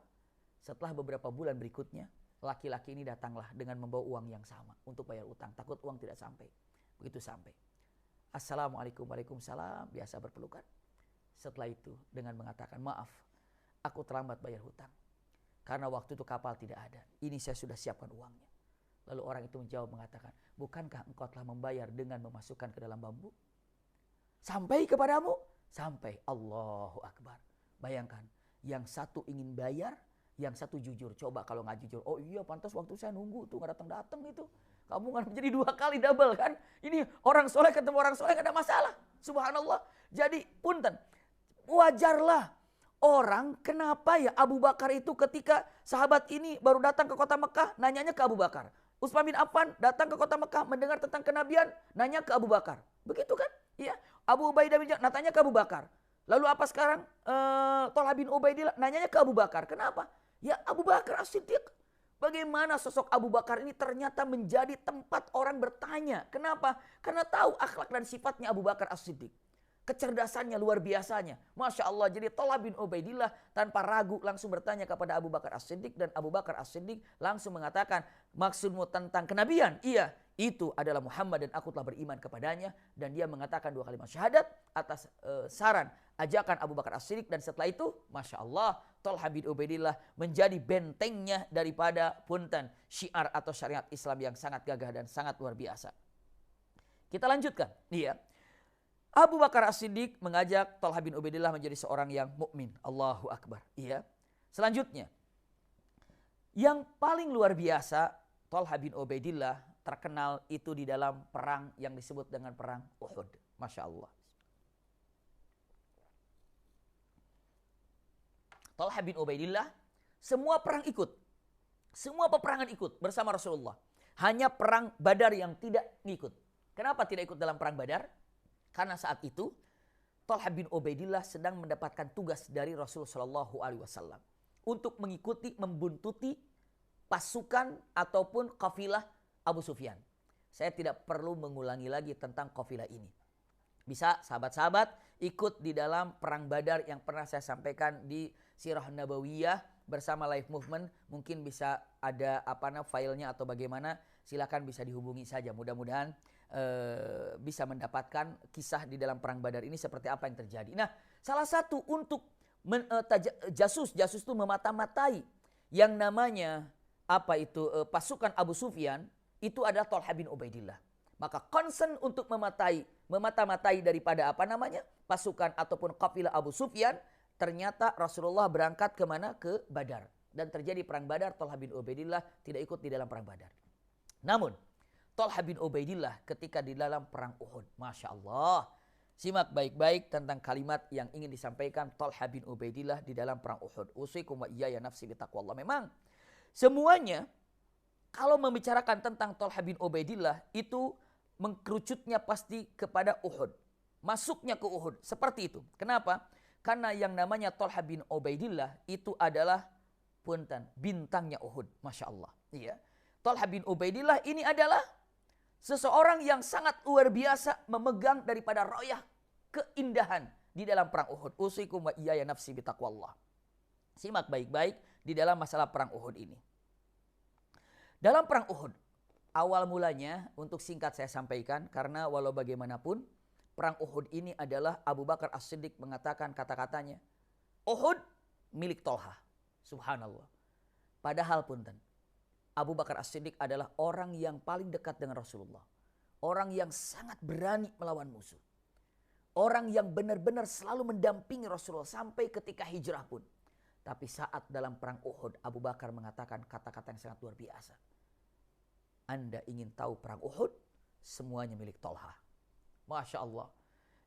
Setelah beberapa bulan berikutnya, laki-laki ini datanglah dengan membawa uang yang sama untuk bayar utang. Takut uang tidak sampai. Begitu sampai, Assalamualaikum, waalaikumsalam, biasa berpelukan. Setelah itu dengan mengatakan, maaf, aku terlambat bayar hutang. Karena waktu itu kapal tidak ada. Ini saya sudah siapkan uangnya. Lalu orang itu menjawab mengatakan, bukankah engkau telah membayar dengan memasukkan ke dalam bambu? Sampai kepadamu? Sampai. Allahu Akbar. Bayangkan, yang satu ingin bayar, yang satu jujur. Coba kalau nggak jujur, oh iya pantas waktu saya nunggu tuh nggak datang itu. Kamu kan menjadi 2 kali double kan? Ini orang soleh ketemu orang soleh nggak ada masalah. Subhanallah. Jadi punten, wajarlah orang kenapa ya Abu Bakar itu ketika sahabat ini baru datang ke kota Mekah, nanyanya ke Abu Bakar. Utsman bin Affan datang ke kota Mekah mendengar tentang kenabian, nanya ke Abu Bakar. Begitu kan? Iya. Abu Ubaidah bin Jarrah nanya ke Abu Bakar. Lalu apa sekarang? Thalha bin Ubaidillah nanyanya ke Abu Bakar. Kenapa? Ya Abu Bakar As-Siddiq. Bagaimana sosok Abu Bakar ini ternyata menjadi tempat orang bertanya. Kenapa? Karena tahu akhlak dan sifatnya Abu Bakar As-Siddiq. Kecerdasannya luar biasanya. Masya Allah. Jadi Thalha bin Ubaidillah tanpa ragu langsung bertanya kepada Abu Bakar As-Siddiq. Dan Abu Bakar As-Siddiq langsung mengatakan, maksudmu tentang kenabian? Iya, itu adalah Muhammad dan aku telah beriman kepadanya. Dan dia mengatakan 2 kalimat syahadat atas saran ajakan Abu Bakar As-Siddiq. Dan setelah itu, Masya Allah, Thalha bin Ubaidillah menjadi bentengnya daripada punten syiar atau syariat Islam yang sangat gagah dan sangat luar biasa. Kita lanjutkan. Iya. Abu Bakar As-Siddiq mengajak Thalha bin Ubaidillah menjadi seorang yang mukmin. Allahu Akbar. Iya. Selanjutnya, yang paling luar biasa, Thalha bin Ubaidillah terkenal itu di dalam perang yang disebut dengan perang Uhud. Masya Allah. Thalha bin Ubaidillah semua perang ikut. Semua peperangan ikut bersama Rasulullah. Hanya perang Badar yang tidak ikut. Kenapa tidak ikut dalam perang Badar? Karena saat itu Thalha bin Ubaidillah sedang mendapatkan tugas dari Rasulullah SAW untuk mengikuti, membuntuti pasukan ataupun kafilah Abu Sufyan. Saya tidak perlu mengulangi lagi tentang kafilah ini. Bisa sahabat-sahabat ikut di dalam perang Badar yang pernah saya sampaikan di Sirah Nabawiyah bersama Live Movement. Mungkin bisa ada filenya atau bagaimana, silakan bisa dihubungi saja. Mudah-mudahan bisa mendapatkan kisah di dalam perang Badar ini seperti apa yang terjadi. Nah, salah satu untuk jasus itu memata-matai yang namanya pasukan Abu Sufyan itu adalah Thalhah bin Ubaidillah. Maka concern untuk memata-matai daripada pasukan ataupun kafilah Abu Sufyan, ternyata Rasulullah berangkat kemana? Ke Badar. Dan terjadi perang Badar, Thalhah bin Ubaidillah tidak ikut di dalam perang Badar. Namun, Thalhah bin Ubaidillah ketika di dalam perang Uhud, Masya Allah, simak baik-baik tentang kalimat yang ingin disampaikan Thalhah bin Ubaidillah di dalam perang Uhud. Usikum wa iyaya nafsi bitaqwallah. Memang semuanya kalau membicarakan tentang Thalhah bin Ubaidillah itu mengkerucutnya pasti kepada Uhud. Masuknya ke Uhud seperti itu. Kenapa? Karena yang namanya Thalhah bin Ubaidillah itu adalah bintangnya Uhud. Masya Allah. Iya. Thalhah bin Ubaidillah ini adalah seseorang yang sangat luar biasa memegang daripada royah keindahan di dalam perang Uhud. Usikum wa iyaya nafsi bitaqwallah. Simak baik-baik di dalam masalah perang Uhud ini. Dalam perang Uhud, awal mulanya untuk singkat saya sampaikan, karena walau bagaimanapun perang Uhud ini adalah Abu Bakar As-Siddiq mengatakan kata-katanya, Uhud milik Thalhah. Subhanallah. Padahal Abu Bakar As-Siddiq adalah orang yang paling dekat dengan Rasulullah. Orang yang sangat berani melawan musuh. Orang yang benar-benar selalu mendampingi Rasulullah sampai ketika hijrah pun. Tapi saat dalam perang Uhud, Abu Bakar mengatakan kata-kata yang sangat luar biasa. Anda ingin tahu perang Uhud? Semuanya milik Thalhah. Masya Allah.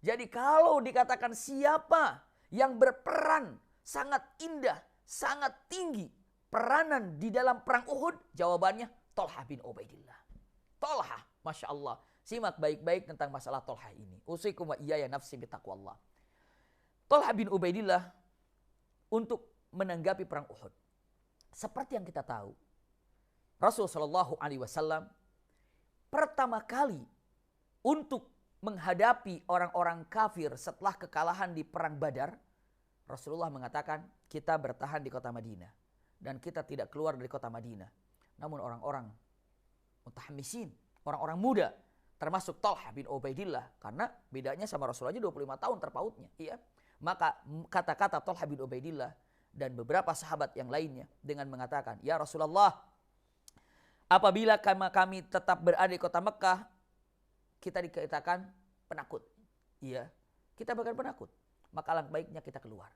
Jadi kalau dikatakan siapa yang berperan sangat indah, sangat tinggi peranan di dalam perang Uhud, jawabannya Thalhah bin Ubaidillah. Thalhah, Masya Allah. Simak baik-baik tentang masalah Thalhah ini. Usikum wa iyaya nafsi bitaqwallah. Thalhah bin Ubaidillah untuk menanggapi perang Uhud. Seperti yang kita tahu, Rasulullah Shallallahu Alaihi Wasallam pertama kali untuk menghadapi orang-orang kafir setelah kekalahan di perang Badar, Rasulullah mengatakan kita bertahan di kota Madinah dan kita tidak keluar dari kota Madinah. Namun orang-orang mutahamisin, orang-orang muda, termasuk Thalhah bin Ubaidillah, karena bedanya sama Rasulullah aja 25 tahun terpautnya, iya. Maka kata-kata Thalhah bin Ubaidillah dan beberapa sahabat yang lainnya dengan mengatakan, ya Rasulullah, apabila kami tetap berada di kota Mekah, kita dikatakan penakut. Iya, kita bahkan penakut. Maka alangkah baiknya kita keluar.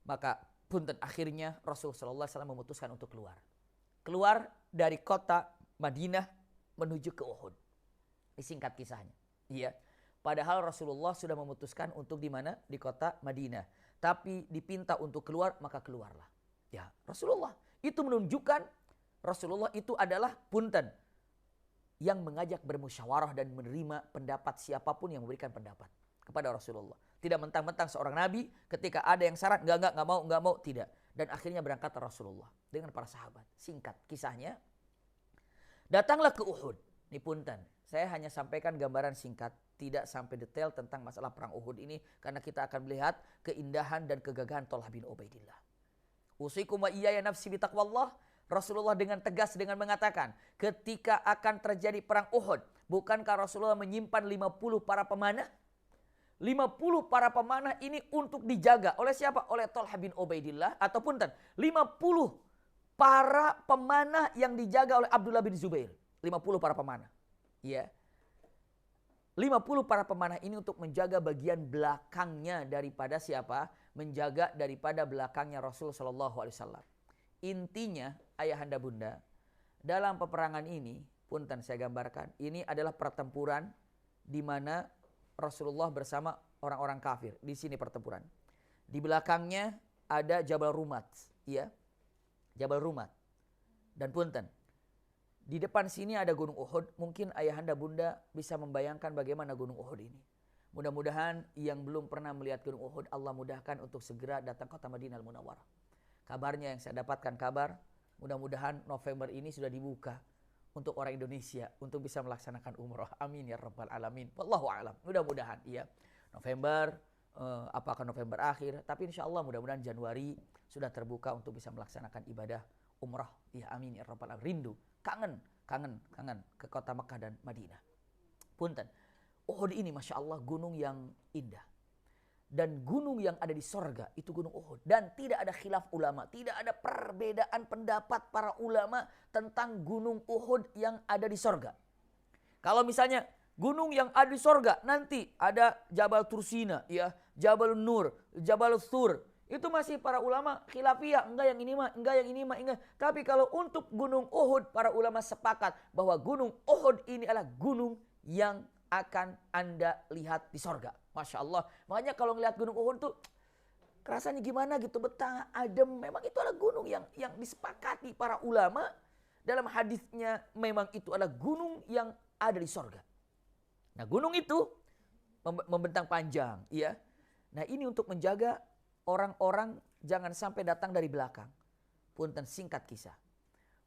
Maka akhirnya Rasulullah SAW memutuskan untuk keluar. Keluar dari kota Madinah menuju ke Uhud. Disingkat kisahnya. Iya. Padahal Rasulullah sudah memutuskan untuk di mana? Di kota Madinah. Tapi dipinta untuk keluar, maka keluarlah. Ya, Rasulullah. Itu menunjukkan Rasulullah itu adalah yang mengajak bermusyawarah dan menerima pendapat siapapun yang memberikan pendapat kepada Rasulullah. Tidak mentang-mentang seorang nabi ketika ada yang syarat enggak mau, tidak. Dan akhirnya berangkat Rasulullah dengan para sahabat. Singkat kisahnya, datanglah ke Uhud. Ini saya hanya sampaikan gambaran singkat, tidak sampai detail tentang masalah perang Uhud ini, karena kita akan melihat keindahan dan kegagahan Thalhah bin Ubaidillah. Usikum wa iyaya nafsi bitaqwallah. Rasulullah dengan tegas dengan mengatakan, ketika akan terjadi perang Uhud, bukankah Rasulullah menyimpan 50 para pemanah? 50 para pemanah ini untuk dijaga oleh siapa? Oleh Thalhah bin Ubaidillah, ataupun 50 para pemanah yang dijaga oleh Abdullah bin Zubair. 50 para pemanah. Ya. 50 para pemanah ini untuk menjaga bagian belakangnya daripada siapa? Menjaga daripada belakangnya Rasul sallallahu alaihi wasallam. Intinya, ayahanda bunda, dalam peperangan ini, saya gambarkan, ini adalah pertempuran di mana Rasulullah bersama orang-orang kafir. Di sini pertempuran. Di belakangnya ada Jabal Rumat, ya. Jabal Rumat. Dan di depan sini ada Gunung Uhud. Mungkin ayahanda bunda bisa membayangkan bagaimana Gunung Uhud ini. Mudah-mudahan yang belum pernah melihat Gunung Uhud, Allah mudahkan untuk segera datang ke kota Madinah Munawwarah. Kabarnya yang saya dapatkan mudah-mudahan November ini sudah dibuka untuk orang Indonesia untuk bisa melaksanakan umrah. Amin ya rabbal alamin. Wallahu a'lam. Mudah-mudahan iya. November, apakah November akhir, tapi insya Allah mudah-mudahan Januari sudah terbuka untuk bisa melaksanakan ibadah umrah. Ya amin ya rabbal alamin. Rindu, kangen ke kota Mekah dan Madinah. Uhud ini Masya Allah gunung yang indah. dan gunung yang ada di sorga itu gunung Uhud. Dan tidak ada khilaf ulama, tidak ada perbedaan pendapat para ulama tentang gunung Uhud yang ada di sorga. Kalau misalnya gunung yang ada di sorga nanti ada Jabal Tursina, ya, Jabal Nur, Jabal Thur, itu masih para ulama khilafiyah, enggak yang ini mah, enggak yang ini mah, enggak. Tapi kalau untuk gunung Uhud, para ulama sepakat bahwa gunung Uhud ini adalah gunung yang akan Anda lihat di sorga. Masya Allah. Makanya kalau ngelihat gunung Uhud tuh rasanya gimana gitu, betah, adem. Memang itu adalah gunung yang disepakati para ulama. Dalam hadisnya memang itu adalah gunung yang ada di sorga. Nah, gunung itu membentang panjang, ya. Nah, ini untuk menjaga orang-orang jangan sampai datang dari belakang. Punten, singkat kisah.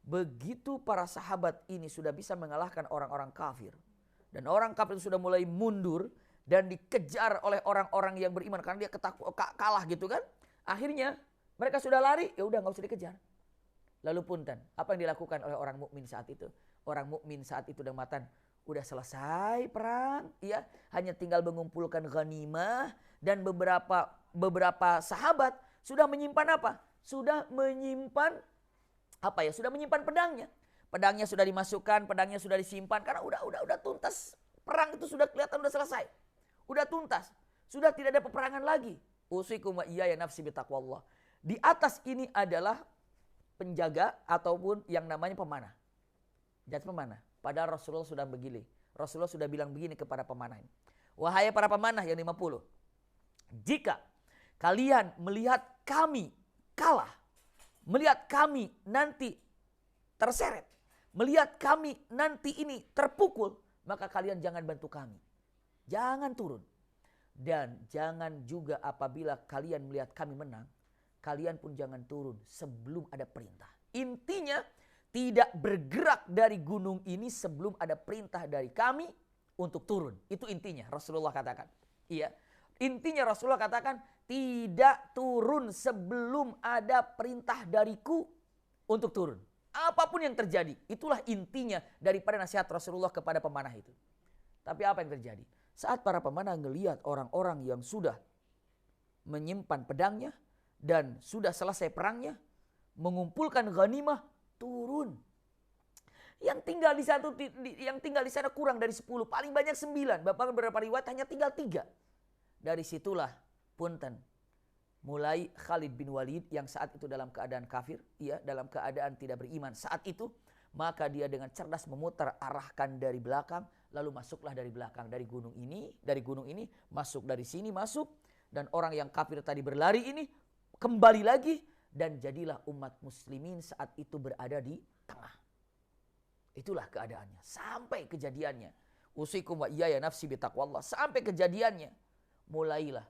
Begitu para sahabat ini sudah bisa mengalahkan orang-orang kafir, dan orang kafir sudah mulai mundur dan dikejar oleh orang-orang yang beriman karena dia kalah gitu kan. Akhirnya mereka sudah lari, ya udah nggak usah dikejar. Lalu punten, apa yang dilakukan oleh orang mukmin saat itu? Orang mukmin saat itu udah selesai perang, ya, hanya tinggal mengumpulkan ghanimah, dan beberapa sahabat sudah menyimpan apa? Sudah menyimpan apa ya? Sudah menyimpan pedangnya. Pedangnya sudah dimasukkan, pedangnya sudah disimpan karena udah tuntas. Perang itu sudah kelihatan udah selesai. Udah tuntas. Sudah tidak ada peperangan lagi. Usikum wa iyaya nafsi bitaqwallah. Di atas ini adalah penjaga ataupun yang namanya pemanah. Jadi pemanah. Padahal Rasulullah sudah begini. Rasulullah sudah bilang begini kepada pemanah ini. Wahai para pemanah yang 50. Jika kalian melihat kami kalah, melihat kami nanti terseret, melihat kami nanti ini terpukul, maka kalian jangan bantu kami. Jangan turun. Dan jangan juga apabila kalian melihat kami menang, kalian pun jangan turun sebelum ada perintah. Intinya tidak bergerak dari gunung ini sebelum ada perintah dari kami untuk turun. Itu intinya Rasulullah katakan. Iya. Intinya Rasulullah katakan tidak turun sebelum ada perintah dariku untuk turun. Apapun yang terjadi, itulah intinya daripada nasihat Rasulullah kepada pemanah itu. Tapi apa yang terjadi? Saat para pemanah ngelihat orang-orang yang sudah menyimpan pedangnya dan sudah selesai perangnya, mengumpulkan ghanimah, turun. Yang tinggal di sana kurang dari 10, paling banyak 9. Bahkan beberapa riwayat hanya tinggal 3. Dari situlah punten mulai Khalid bin Walid yang saat itu dalam keadaan kafir, ya, dalam keadaan tidak beriman saat itu, maka dia dengan cerdas memutar arahkan dari belakang, lalu masuklah dari belakang dari gunung ini masuk dari sini masuk, dan orang yang kafir tadi berlari ini kembali lagi, dan jadilah umat muslimin saat itu berada di tengah. Itulah keadaannya sampai kejadiannya. Usikum wa iyaya nafsi bitaqwallah. Sampai kejadiannya mulailah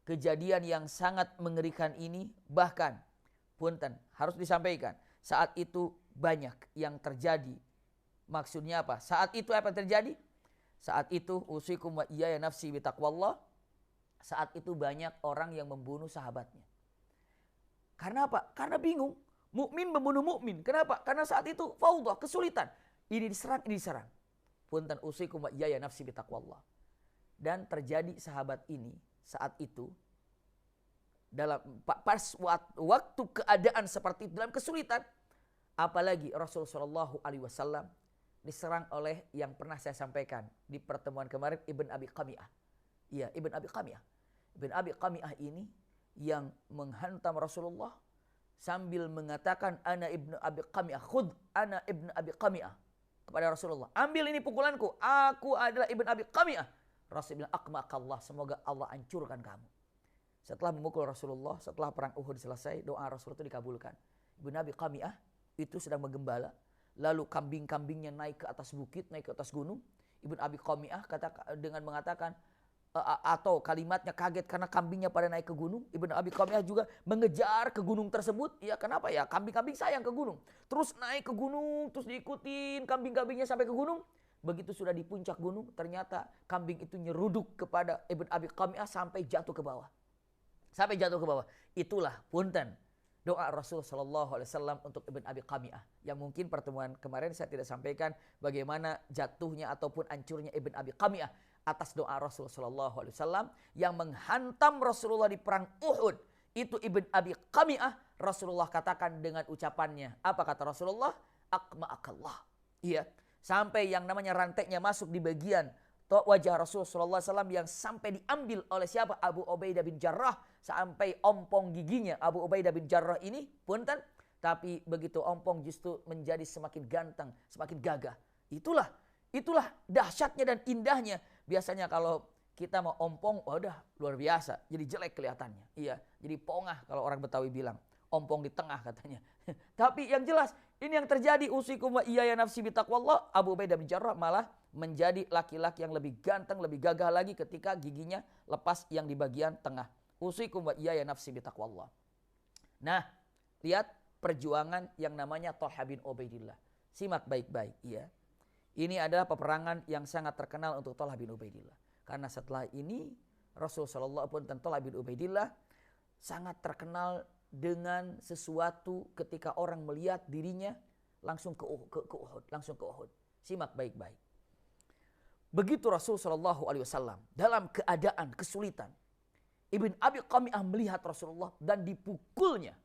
kejadian yang sangat mengerikan ini, bahkan punten harus disampaikan, saat itu banyak yang terjadi. Maksudnya apa? Saat itu apa yang terjadi? Saat itu usikum wa iyaya nafsi bitaqwallah. Saat itu banyak orang yang membunuh sahabatnya. Karena apa? Karena bingung. Mukmin membunuh mukmin. Kenapa? Karena saat itu faudah, kesulitan. Ini diserang, ini diserang. Punten usikum wa iyaya nafsi bitaqwallah. Dan terjadi sahabat ini saat itu dalam pas waktu keadaan seperti itu dalam kesulitan, apalagi Rasulullah SAW diserang oleh yang pernah saya sampaikan di pertemuan kemarin, Ibn Abi Qami'ah. Iya, Ibn Abi Qami'ah. Ibn Abi Qami'ah ini yang menghantam Rasulullah sambil mengatakan ana Ibn Abi Qami'ah, khudh ana Ibn Abi Qami'ah, kepada Rasulullah. Ambil ini pukulanku, aku adalah Ibn Abi Qami'ah. Rasul bilang akmakallah, semoga Allah hancurkan kamu. Setelah memukul Rasulullah, setelah perang Uhud selesai, doa Rasulullah itu dikabulkan. Ibn Abi Qami'ah itu sedang menggembala, lalu kambing-kambingnya naik ke atas bukit, naik ke atas gunung. Ibn Abi Qami'ah dengan mengatakan, atau kalimatnya kaget karena kambingnya pada naik ke gunung. Ibn Abi Qami'ah juga mengejar ke gunung tersebut. Ya kenapa ya? Kambing-kambing sayang ke gunung. Terus naik ke gunung, terus diikutin kambing-kambingnya sampai ke gunung. Begitu sudah di puncak gunung, ternyata kambing itu nyeruduk kepada Ibn Abi Qami'ah sampai jatuh ke bawah. Sampai jatuh ke bawah. Itulah punten doa Rasul SAW untuk Ibn Abi Qami'ah. Yang mungkin pertemuan kemarin saya tidak sampaikan bagaimana jatuhnya ataupun hancurnya Ibn Abi Qami'ah. atas doa Rasulullah SAW yang menghantam Rasulullah di perang Uhud. Itu Ibn Abi Qami'ah. Rasulullah katakan dengan ucapannya. Apa kata Rasulullah? Akma'akallah. Iya. Sampai yang namanya rantainya masuk di bagian wajah Rasulullah SAW yang sampai diambil oleh siapa? Abu Ubaidah bin Jarrah. Sampai ompong giginya Abu Ubaidah bin Jarrah ini. Punten. Tapi begitu ompong justru menjadi semakin ganteng, semakin gagah. Itulah dahsyatnya dan indahnya. Biasanya kalau kita mau ompong, udah luar biasa. Jadi jelek kelihatannya. Iya, jadi pongah kalau orang Betawi bilang. Ompong di tengah katanya. Tapi yang jelas, ini yang terjadi. Usikum wa iyaya nafsi bitaqwallah. Abu Ubaidah bin Jarrah malah menjadi laki-laki yang lebih ganteng, lebih gagah lagi ketika giginya lepas yang di bagian tengah. Usikum wa iyaya nafsi bitaqwallah. Nah, lihat perjuangan yang namanya Thalhah bin Ubaidillah. Simak baik-baik. Iya. Ini adalah peperangan yang sangat terkenal untuk Thalhah bin Ubaidillah. Karena setelah ini Rasulullah SAW dan Thalhah bin Ubaidillah sangat terkenal dengan sesuatu ketika orang melihat dirinya langsung ke Uhud, langsung ke Uhud. Simak baik-baik. Begitu Rasulullah SAW dalam keadaan kesulitan, Ibn Abi Qami'ah melihat Rasulullah dan dipukulnya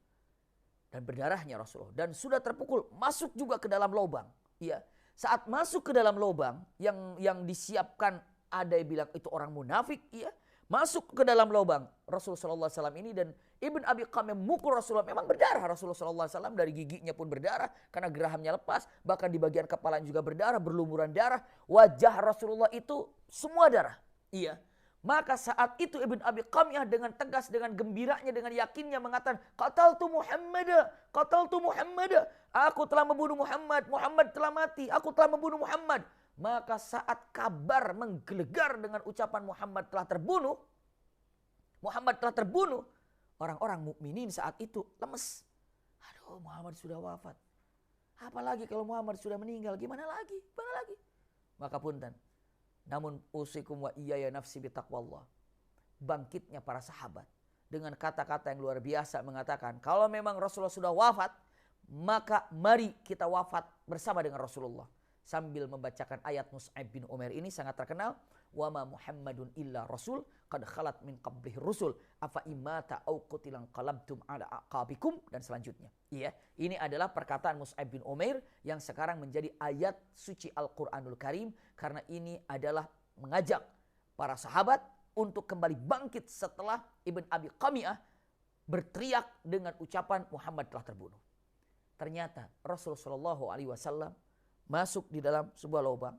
dan berdarahnya Rasulullah dan sudah terpukul masuk juga ke dalam lubang. Iya. Saat masuk ke dalam lubang yang disiapkan, ada yang bilang itu orang munafik, iya. Masuk ke dalam lubang Rasulullah SAW ini dan Ibn Abi Qami'ah memukul Rasulullah. Memang berdarah Rasulullah SAW, dari giginya pun berdarah karena gerahamnya lepas. Bahkan di bagian kepala juga berdarah, berlumuran darah. Wajah Rasulullah itu semua darah. Iya. Maka saat itu Ibn Abi Qami'ah dengan tegas, dengan gembiranya, dengan yakinnya mengatakan, Qataltu Muhammada, Qataltu Muhammada. Aku telah membunuh Muhammad, Muhammad telah mati, aku telah membunuh Muhammad. Maka saat kabar menggelegar dengan ucapan Muhammad telah terbunuh, orang-orang mukminin saat itu lemes. Aduh, Muhammad sudah wafat. Apalagi kalau Muhammad sudah meninggal, gimana lagi? Maka punten. Namun usikum wa iyaya nafsi bitaqwallah. Bangkitnya para sahabat dengan kata-kata yang luar biasa mengatakan, kalau memang Rasulullah sudah wafat, maka mari kita wafat bersama dengan Rasulullah. Sambil membacakan ayat Mus'ab bin Umair ini sangat terkenal. Wa ma Muhammadun illa rasul qad khalat min qablihi rusul afa imata au qutilan qalabtum ala aqabikum, dan selanjutnya. Iya, ini adalah perkataan Mus'ab bin Umair yang sekarang menjadi ayat suci Al-Qur'anul Karim, karena ini adalah mengajak para sahabat untuk kembali bangkit setelah Ibn Abi Qami'ah berteriak dengan ucapan Muhammad telah terbunuh. Ternyata Rasulullah SAW masuk di dalam sebuah lubang.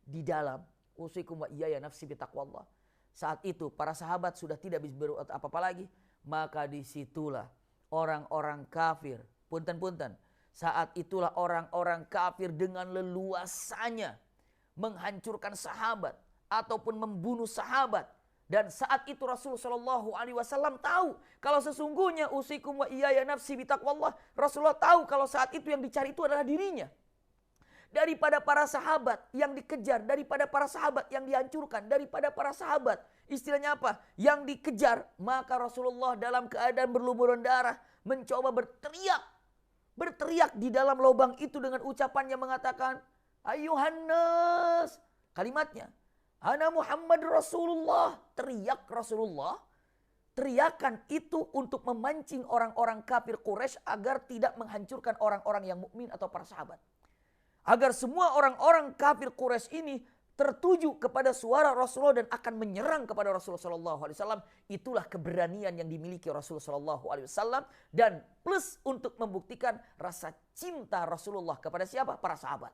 Di dalam usikum wa iyaya nafsi bitaqwallah. Saat itu para sahabat sudah tidak bisa berbuat apa-apa lagi. Maka disitulah orang-orang kafir. Punten. Saat itulah orang-orang kafir dengan leluasanya menghancurkan sahabat ataupun membunuh sahabat. Dan saat itu Rasulullah SAW tahu kalau sesungguhnya usikum wa iyaya nafsi bitaqwallah. Rasulullah tahu kalau saat itu yang dicari itu adalah dirinya. Daripada para sahabat yang dikejar, daripada para sahabat yang dihancurkan, daripada para sahabat, istilahnya apa? Yang dikejar, maka Rasulullah dalam keadaan berlumuran darah mencoba berteriak di dalam lubang itu dengan ucapannya mengatakan, Ayuhan nas, kalimatnya, Ana Muhammad Rasulullah, teriak Rasulullah. Teriakan itu untuk memancing orang-orang kafir Quraisy agar tidak menghancurkan orang-orang yang mukmin atau para sahabat. Agar semua orang-orang kafir Quraisy ini tertuju kepada suara Rasulullah dan akan menyerang kepada Rasulullah SAW. Itulah keberanian yang dimiliki Rasulullah SAW. Dan plus untuk membuktikan rasa cinta Rasulullah kepada siapa? Para sahabat.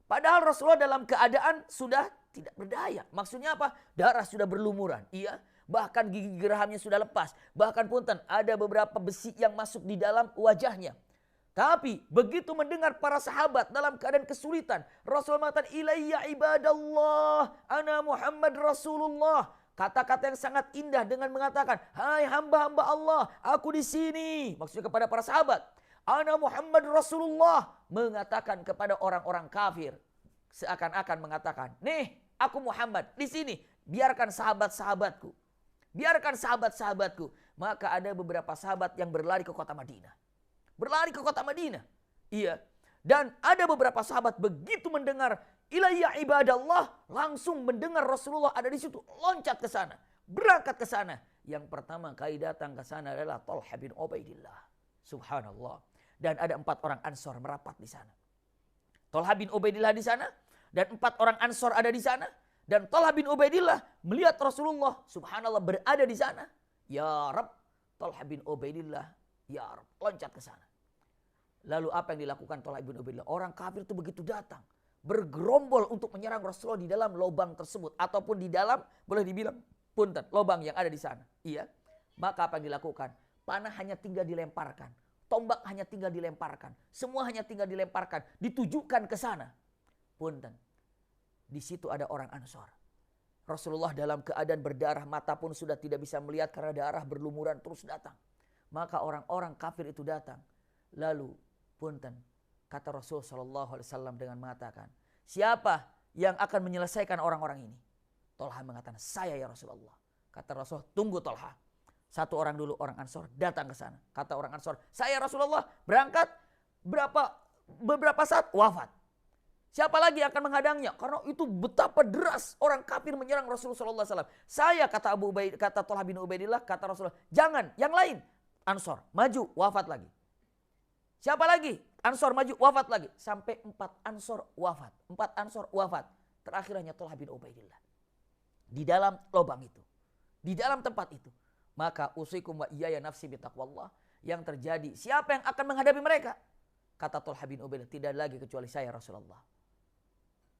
Padahal Rasulullah dalam keadaan sudah tidak berdaya. Maksudnya apa? Darah sudah berlumuran. Iya. Bahkan gigi gerahamnya sudah lepas. Bahkan punten ada beberapa besi yang masuk di dalam wajahnya. Tapi begitu mendengar para sahabat dalam keadaan kesulitan, Rasulullah mengatakan, Ilayya ibadallah, ana Muhammad Rasulullah. Kata-kata yang sangat indah dengan mengatakan, hai hamba-hamba Allah, aku di sini. Maksudnya kepada para sahabat. Ana Muhammad Rasulullah. Mengatakan kepada orang-orang kafir. Seakan-akan mengatakan, nih aku Muhammad di sini. Biarkan sahabat-sahabatku. Biarkan sahabat-sahabatku. Maka ada beberapa sahabat yang berlari ke kota Madinah. Berlari ke kota Madinah. Iya. Dan ada beberapa sahabat begitu mendengar ilayya ibadallah, langsung mendengar Rasulullah ada di situ, loncat ke sana, berangkat ke sana. Yang pertama kali datang ke sana adalah Talha bin Ubaidillah. Subhanallah. Dan ada 4 orang Ansor merapat di sana. Talha bin Ubaidillah di sana, dan 4 orang Ansor ada di sana. Dan Talha bin Ubaidillah melihat Rasulullah, subhanallah, berada di sana. Ya Rab, Talha bin Ubaidillah, ya Rab, loncat ke sana. Lalu apa yang dilakukan Talha bin Ubaidillah? Orang kafir itu begitu datang, bergerombol untuk menyerang Rasulullah di dalam lubang tersebut. Ataupun di dalam, boleh dibilang, punten, lubang yang ada di sana. Iya. Maka apa yang dilakukan? Panah hanya tinggal dilemparkan. Tombak hanya tinggal dilemparkan. Semua hanya tinggal dilemparkan. Ditujukan ke sana. Punten. Di situ ada orang Ansor. Rasulullah dalam keadaan berdarah, mata pun sudah tidak bisa melihat karena darah berlumuran terus datang. Maka orang-orang kafir itu datang. Lalu, punten, kata Rasul SAW dengan mengatakan, siapa yang akan menyelesaikan orang-orang ini? Talha mengatakan, saya ya Rasulullah. Kata Rasul, tunggu Talha. 1 orang dulu, orang Ansor, datang ke sana. Kata orang Ansor, saya Rasulullah, berangkat, beberapa saat, wafat. Siapa lagi akan menghadangnya? Karena itu betapa deras orang kafir menyerang Rasulullah SAW. Saya, kata kata Talha bin Ubaidillah, kata Rasulullah, jangan, yang lain. Ansor, maju, wafat lagi. Siapa lagi? Ansor maju, wafat lagi. Sampai 4 Ansor wafat. 4 Ansor wafat. Terakhirnya Talha bin Ubaidillah. Di dalam lubang itu. Di dalam tempat itu. Maka usikum wa iyaya nafsi bitaqwallah. Yang terjadi, siapa yang akan menghadapi mereka? Kata Talha bin Ubaidillah, tidak lagi kecuali saya Rasulullah.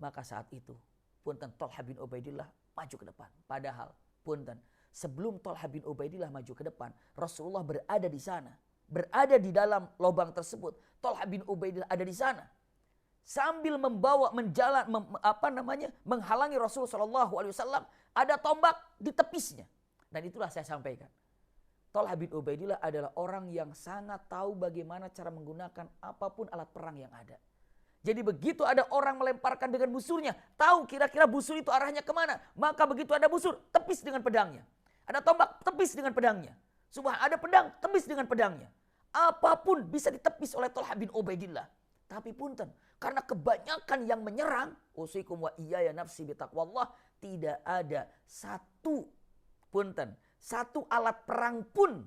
Maka saat itu, punten, Talha bin Ubaidillah maju ke depan. Padahal, punten, sebelum Talha bin Ubaidillah maju ke depan, Rasulullah berada di sana. Berada di dalam lubang tersebut. Talha bin Ubaidillah ada di sana. Sambil membawa, menghalangi Rasulullah SAW, ada tombak di tepisnya. Dan itulah saya sampaikan. Talha bin Ubaidillah adalah orang yang sangat tahu bagaimana cara menggunakan apapun alat perang yang ada. Jadi begitu ada orang melemparkan dengan busurnya, tahu kira-kira busur itu arahnya kemana. Maka begitu ada busur, tepis dengan pedangnya. Ada tombak, tepis dengan pedangnya. Ada pedang, tepis dengan pedangnya. Apapun bisa ditepis oleh Talha bin Ubaidillah. Tapi punten, karena kebanyakan yang menyerang, usikum wa iyaya nafsi bitaqwallah, tidak ada satu alat perang pun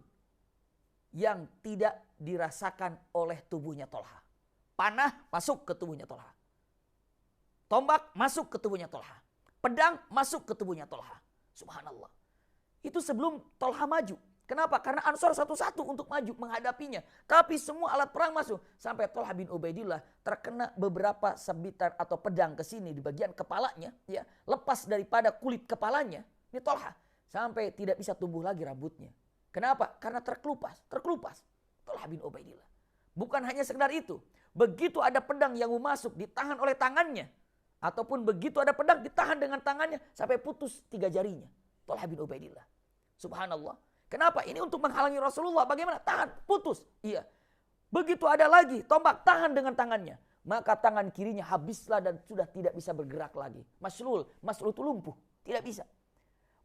yang tidak dirasakan oleh tubuhnya Talha. Panah masuk ke tubuhnya Talha. Tombak masuk ke tubuhnya Talha. Pedang masuk ke tubuhnya Talha. Subhanallah. Itu sebelum Talha maju. Kenapa? Karena Ansor satu-satu untuk maju menghadapinya. Tapi semua alat perang masuk. Sampai Talha bin Ubaidillah terkena beberapa sabitan atau pedang ke sini di bagian kepalanya. Ya, lepas daripada kulit kepalanya. Ini Talha. Sampai tidak bisa tumbuh lagi rambutnya. Kenapa? Karena terkelupas. Talha bin Ubaidillah. Bukan hanya sekedar itu. Begitu ada pedang yang mau masuk, ditahan oleh tangannya. Ataupun begitu ada pedang, ditahan dengan tangannya. Sampai putus 3 jarinya. Talha bin Ubaidillah. Subhanallah. Kenapa? Ini untuk menghalangi Rasulullah. Bagaimana? Tahan, putus. Iya. Begitu ada lagi, tombak, tahan dengan tangannya. Maka tangan kirinya habislah dan sudah tidak bisa bergerak lagi. Maslul itu lumpuh. Tidak bisa.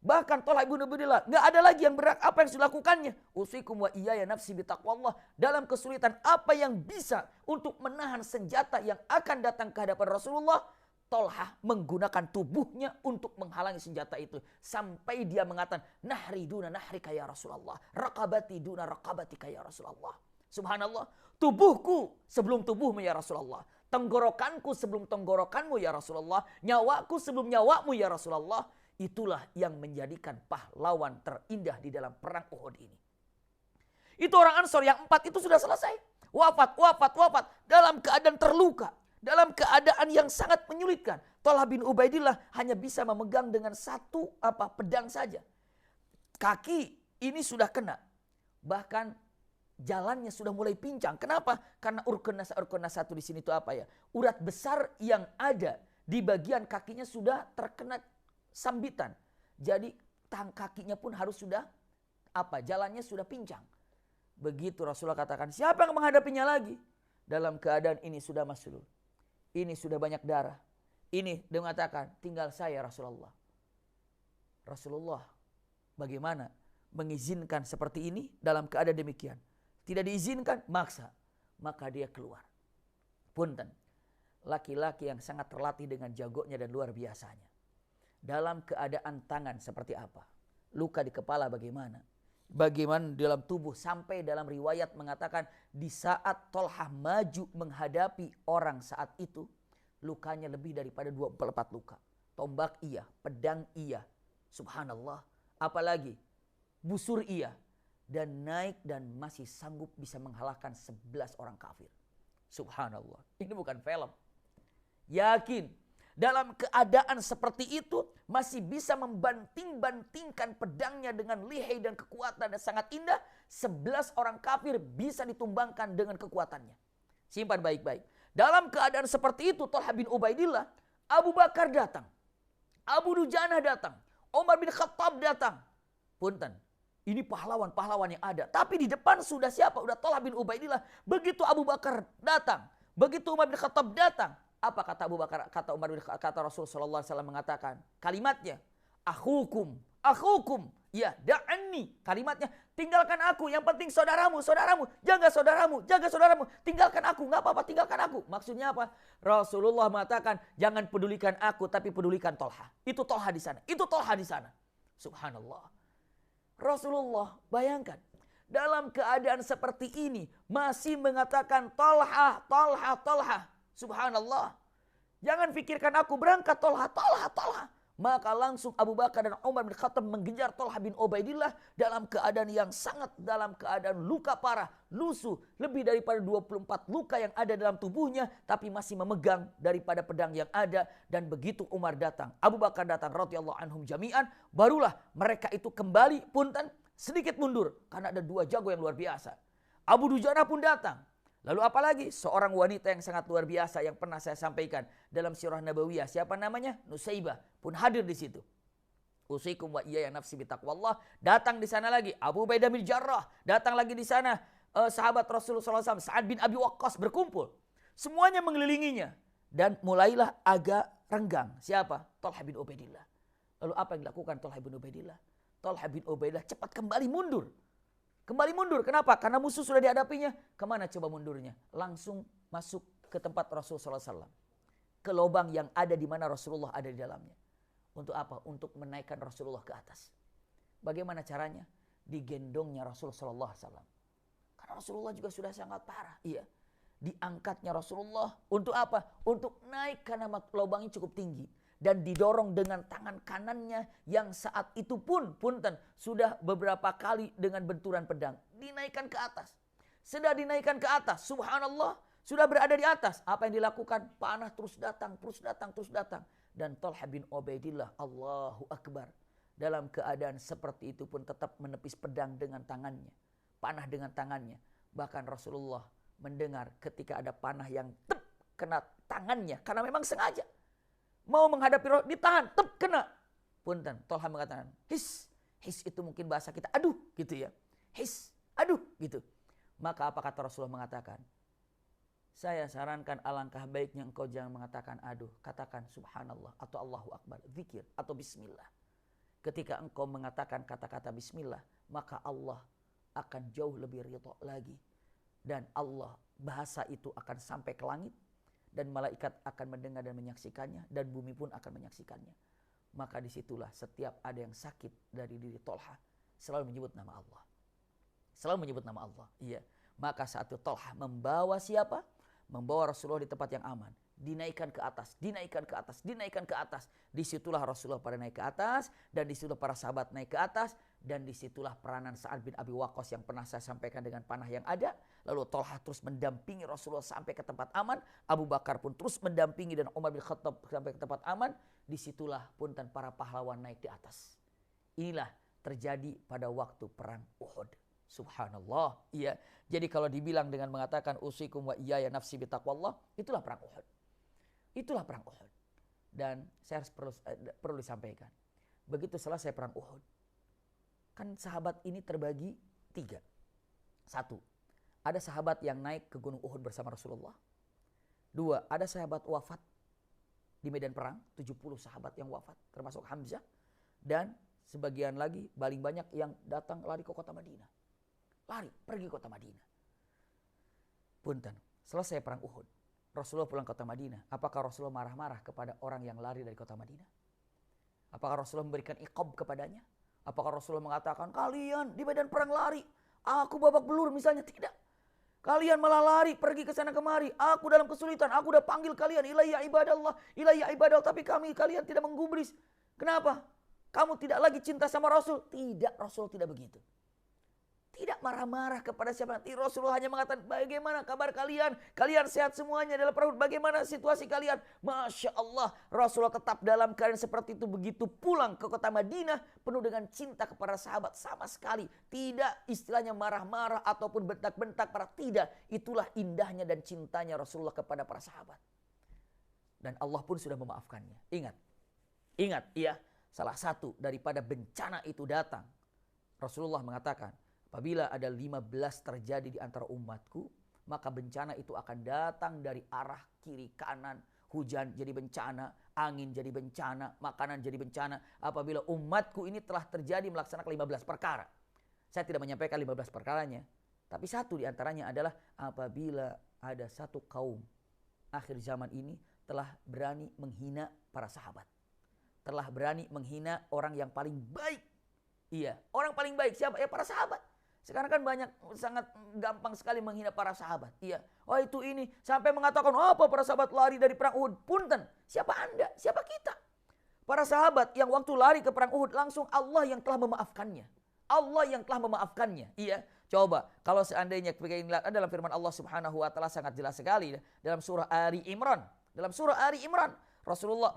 Bahkan Talha bin Ubaidillah nggak ada lagi yang bergerak. Apa yang dilakukannya? Usikum wa iyaya nafsi bitaqwallah. Dalam kesulitan apa yang bisa untuk menahan senjata yang akan datang ke hadapan Rasulullah, Talha menggunakan tubuhnya untuk menghalangi senjata itu. Sampai dia mengatakan, nahri duna nahrika ya Rasulullah. Raqabati duna raqabatika ya Rasulullah. Subhanallah. Tubuhku sebelum tubuhmu ya Rasulullah. Tenggorokanku sebelum tenggorokanmu ya Rasulullah. Nyawaku sebelum nyawamu ya Rasulullah. Itulah yang menjadikan pahlawan terindah di dalam perang Uhud ini. Itu orang Ansor yang 4 itu sudah selesai. Wafat. Dalam keadaan terluka. Dalam keadaan yang sangat menyulitkan. Talha bin Ubaidillah hanya bisa memegang dengan satu pedang saja. Kaki ini sudah kena. Bahkan jalannya sudah mulai pincang. Kenapa? Karena urkena satu di sini itu apa ya? Urat besar yang ada di bagian kakinya sudah terkena sambitan. Jadi kakinya pun harus sudah jalannya sudah pincang. Begitu Rasulullah katakan, siapa yang menghadapinya lagi? Dalam keadaan ini sudah maslul. Ini sudah banyak darah. Ini dia mengatakan, tinggal saya Rasulullah. Rasulullah bagaimana mengizinkan seperti ini dalam keadaan demikian? Tidak diizinkan, maksa. Maka dia keluar. Punten. laki-laki yang sangat terlatih dengan jagonya dan luar biasanya. Dalam keadaan tangan seperti apa? Luka di kepala bagaimana? Bagaimana dalam tubuh, sampai dalam riwayat mengatakan di saat Tolhah maju menghadapi orang saat itu, lukanya lebih daripada 24 luka. Tombak iya, pedang iya, subhanallah. Apalagi busur iya, dan naik dan masih sanggup bisa mengalahkan 11 orang kafir. Subhanallah, ini bukan film. Yakin dalam keadaan seperti itu masih bisa membanting-bantingkan pedangnya dengan lihai dan kekuatan dan sangat indah. 11 orang kafir bisa ditumbangkan dengan kekuatannya. Simpan baik-baik. Dalam keadaan seperti itu Tolhah bin Ubaidillah, Abu Bakar datang, Abu Dujanah datang, Umar bin Khattab datang. Punten, ini pahlawan-pahlawan yang ada. Tapi di depan sudah siapa? Udah Tolhah bin Ubaidillah. Begitu Abu Bakar datang, begitu Umar bin Khattab datang, apa kata Abu Bakar, kata Umar bin Khattab, kata Rasul sallallahu alaihi wasallam mengatakan, kalimatnya, akhukum, akhukum, ya da'anni. Kalimatnya, tinggalkan aku, yang penting saudaramu, saudaramu, jaga saudaramu, jaga saudaramu, tinggalkan aku, enggak apa-apa, tinggalkan aku. Maksudnya apa? Rasulullah mengatakan, jangan pedulikan aku, tapi pedulikan Tolhah. Itu Tolhah di sana, itu Tolhah di sana. Subhanallah. Rasulullah, bayangkan, dalam keadaan seperti ini masih mengatakan Tolhah, Tolhah, Tolhah. Subhanallah. Jangan pikirkan aku berangkat, Tolhah, Tolhah, Tolhah. Maka langsung Abu Bakar dan Umar bin Khattab mengejar Tolhah bin Ubaidillah dalam keadaan yang sangat dalam keadaan luka parah, lusuh, lebih daripada 24 luka yang ada dalam tubuhnya, tapi masih memegang daripada pedang yang ada. Dan begitu Umar datang, Abu Bakar datang radhiyallahu anhum jami'an, barulah mereka itu kembali punten sedikit mundur karena ada 2 jago yang luar biasa. Abu Dujanah pun datang. Lalu apalagi seorang wanita yang sangat luar biasa yang pernah saya sampaikan dalam sirah Nabawiyah, siapa namanya? Nusaibah pun hadir di situ. Usikum wa iyaya nafsi bitaqwallah. Datang di sana lagi Abu Ubaidah bin Jarrah, datang lagi di sana sahabat Rasulullah SAW, Sa'ad bin Abi Waqqas berkumpul. Semuanya mengelilinginya dan mulailah agak renggang. Siapa? Tolhah bin Ubaidillah. Lalu apa yang dilakukan Tolhah bin Ubaidillah? Tolhah bin Ubaidillah cepat kembali mundur. Kembali mundur. Kenapa? Karena musuh sudah dihadapinya. Kemana coba mundurnya? Langsung masuk ke tempat Rasulullah SAW. Ke lubang yang ada di mana Rasulullah ada di dalamnya. Untuk apa? Untuk menaikkan Rasulullah ke atas. Bagaimana caranya? Digendongnya Rasulullah SAW. Karena Rasulullah juga sudah sangat parah. Iya. Diangkatnya Rasulullah. Untuk apa? Untuk naik karena lubangnya cukup tinggi. Dan didorong dengan tangan kanannya yang saat itu pun punten sudah beberapa kali dengan benturan pedang dinaikkan ke atas. Sudah dinaikkan ke atas, subhanallah, sudah berada di atas. Apa yang dilakukan? Panah terus datang, terus datang, terus datang. Dan Tolhah bin Ubaidillah, Allahu Akbar, dalam keadaan seperti itu pun tetap menepis pedang dengan tangannya, panah dengan tangannya. Bahkan Rasulullah mendengar ketika ada panah yang kena tangannya karena memang sengaja. Mau menghadapi roh, ditahan, kena. Punten, Tolhah mengatakan, his itu mungkin bahasa kita, aduh gitu ya. His, aduh gitu. Maka apa kata Rasulullah mengatakan? Saya sarankan alangkah baiknya engkau jangan mengatakan aduh. Katakan subhanallah atau Allahu Akbar, zikir atau bismillah. Ketika engkau mengatakan kata-kata bismillah, maka Allah akan jauh lebih ridha lagi. Dan Allah, bahasa itu akan sampai ke langit. Dan malaikat akan mendengar dan menyaksikannya. Dan bumi pun akan menyaksikannya. Maka disitulah setiap ada yang sakit dari diri Tolhah selalu menyebut nama Allah. Selalu menyebut nama Allah. Iya. Maka saat itu Tolhah membawa siapa? Membawa Rasulullah di tempat yang aman. Dinaikkan ke atas, dinaikkan ke atas, dinaikkan ke atas. Disitulah Rasulullah pada naik ke atas. Dan disitulah para sahabat naik ke atas. Dan disitulah peranan Sa'ad bin Abi Waqqas yang pernah saya sampaikan dengan panah yang ada. Lalu Tolhah terus mendampingi Rasulullah sampai ke tempat aman. Abu Bakar pun terus mendampingi dan Umar bin Khattab sampai ke tempat aman. Disitulah punten para pahlawan naik di atas. Inilah terjadi pada waktu perang Uhud. Subhanallah. Iya. Jadi kalau dibilang dengan mengatakan usikum wa iyaya nafsi bitaqwallah, itulah perang Uhud. Itulah perang Uhud. Dan saya harus perlu disampaikan. Begitu selesai perang Uhud, kan sahabat ini terbagi 3. 1, ada sahabat yang naik ke Gunung Uhud bersama Rasulullah. 2, ada sahabat wafat di medan perang, 70 sahabat yang wafat, termasuk Hamzah. Dan sebagian lagi, paling banyak yang datang lari ke kota Madinah. Lari, pergi ke kota Madinah. Punten, selesai perang Uhud. Rasulullah pulang ke kota Madinah. Apakah Rasulullah marah-marah kepada orang yang lari dari kota Madinah? Apakah Rasulullah memberikan iqab kepadanya? Apakah Rasulullah mengatakan, kalian di medan perang lari, aku babak belur misalnya? Tidak. Kalian malah lari pergi ke sana kemari. Aku dalam kesulitan, aku udah panggil kalian, ilayya ibadallah, ilayya ibadallah, tapi kalian tidak menggubris. Kenapa? Kamu tidak lagi cinta sama Rasul? Tidak, Rasul tidak begitu. Tidak marah-marah kepada siapa nanti. Rasulullah hanya mengatakan, bagaimana kabar kalian? Kalian sehat semuanya dalam perang. Bagaimana situasi kalian? Masya Allah, Rasulullah tetap dalam keadaan seperti itu. Begitu pulang ke kota Madinah, penuh dengan cinta kepada sahabat. Sama sekali tidak istilahnya marah-marah ataupun bentak-bentak para. Tidak, itulah indahnya dan cintanya Rasulullah kepada para sahabat. Dan Allah pun sudah memaafkannya. Ingat ya, salah satu daripada bencana itu datang, Rasulullah mengatakan, apabila ada 15 terjadi di antara umatku, maka bencana itu akan datang dari arah kiri kanan. Hujan jadi bencana, angin jadi bencana, makanan jadi bencana. Apabila umatku ini telah terjadi melaksanakan 15 perkara. Saya tidak menyampaikan 15 perkaranya. Tapi satu di antaranya adalah apabila ada satu kaum akhir zaman ini telah berani menghina para sahabat. Telah berani menghina orang yang paling baik. Iya, orang paling baik siapa? Ya para sahabat. Sekarang kan banyak sangat gampang sekali menghina para sahabat. Iya. Oh itu ini. Sampai mengatakan apa para sahabat lari dari perang Uhud. Punten. Siapa Anda? Siapa kita? Para sahabat yang waktu lari ke perang Uhud langsung Allah yang telah memaafkannya. Allah yang telah memaafkannya. Iya. Coba kalau seandainya dalam firman Allah Subhanahu wa taala sangat jelas sekali dalam surah Ali Imran. Dalam surah Ali Imran Rasulullah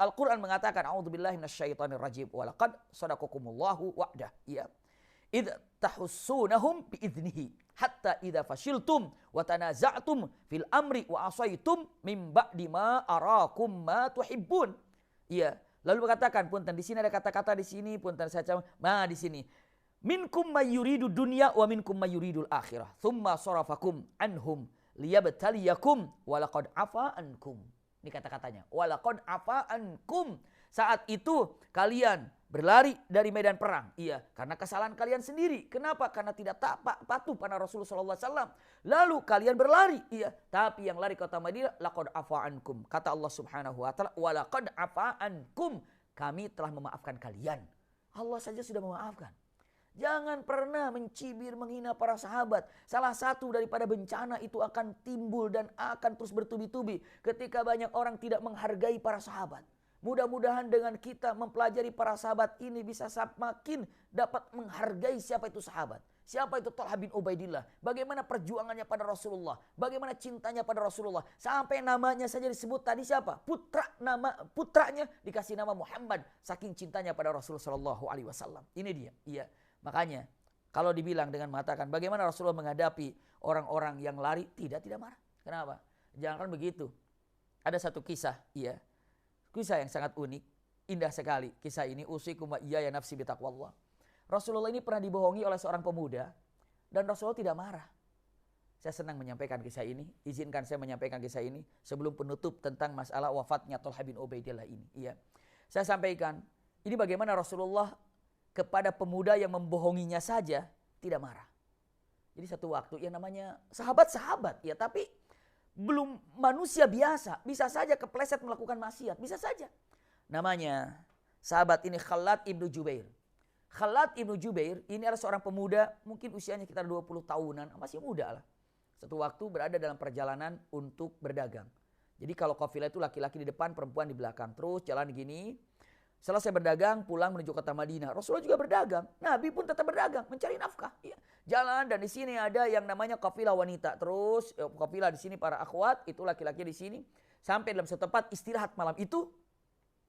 Al-Qur'an mengatakan a'udzubillahi minasyaitonir rajim wa laqad shadaqakumullahu wa'dah. Iya. Idh tahussunahum biiznihi hatta idza fashiltum wa tanaza'tum fil amri wa asaitum mim ba'di ma arakum ma tuhibbun. Iya, lalu berkatakan punten di sini ada kata-kata di sini punten saya di sini. Minkum mayyuridu dunya wa minkum mayyuridul akhirah. Tsumma sarafakum anhum liyabtaliyakum wa laqad afa ankum. Ini kata-katanya. Wa laqad afa ankum. Saat itu kalian berlari dari medan perang. Iya, karena kesalahan kalian sendiri. Kenapa? Karena tidak patuh pada Rasulullah SAW. Lalu kalian berlari. Iya, tapi yang lari ke kota Madinah, laqad afa ankum. Kata Allah Subhanahu wa taala, wa laqad afa ankum. Kami telah memaafkan kalian. Allah saja sudah memaafkan. Jangan pernah mencibir, menghina para sahabat. Salah satu daripada bencana itu akan timbul dan akan terus bertubi-tubi ketika banyak orang tidak menghargai para sahabat. Mudah-mudahan dengan kita mempelajari para sahabat ini bisa semakin dapat menghargai siapa itu sahabat. Siapa itu Thalhah bin Ubaidillah. Bagaimana perjuangannya pada Rasulullah. Bagaimana cintanya pada Rasulullah. Sampai namanya saja disebut tadi siapa? Putranya dikasih nama Muhammad. Saking cintanya pada Rasulullah SAW. Ini dia. Iya. Makanya kalau dibilang dengan mengatakan bagaimana Rasulullah menghadapi orang-orang yang lari. Tidak marah. Kenapa? Jangan begitu. Ada satu kisah. Iya. Kisah yang sangat unik, indah sekali. Kisah ini usikum wa iyaya nafsi bitaqwallah. Rasulullah ini pernah dibohongi oleh seorang pemuda dan Rasulullah tidak marah. Saya senang menyampaikan kisah ini. Izinkan saya menyampaikan kisah ini sebelum penutup tentang masalah wafatnya Thalhah bin Ubaidillah ini. Iya. Saya sampaikan, ini bagaimana Rasulullah kepada pemuda yang membohonginya saja tidak marah. Jadi satu waktu yang namanya sahabat-sahabat, ya tapi belum manusia biasa, bisa saja kepleset melakukan maksiat, bisa saja. Namanya sahabat ini Khalad ibnu Jubair. Khalad ibnu Jubair ini adalah seorang pemuda, mungkin usianya sekitar 20 tahunan, masih muda lah. Satu waktu berada dalam perjalanan untuk berdagang. Jadi kalau kafilah itu laki-laki di depan, perempuan di belakang. Terus jalan gini, selesai berdagang, pulang menuju kota Madinah. Rasulullah juga berdagang. Nabi pun tetap berdagang, mencari nafkah. Ya. Jalan dan di sini ada yang namanya kafilah wanita. Terus kafilah di sini para akhwat, itu laki-laki di sini. Sampai dalam satu tempat istirahat malam itu,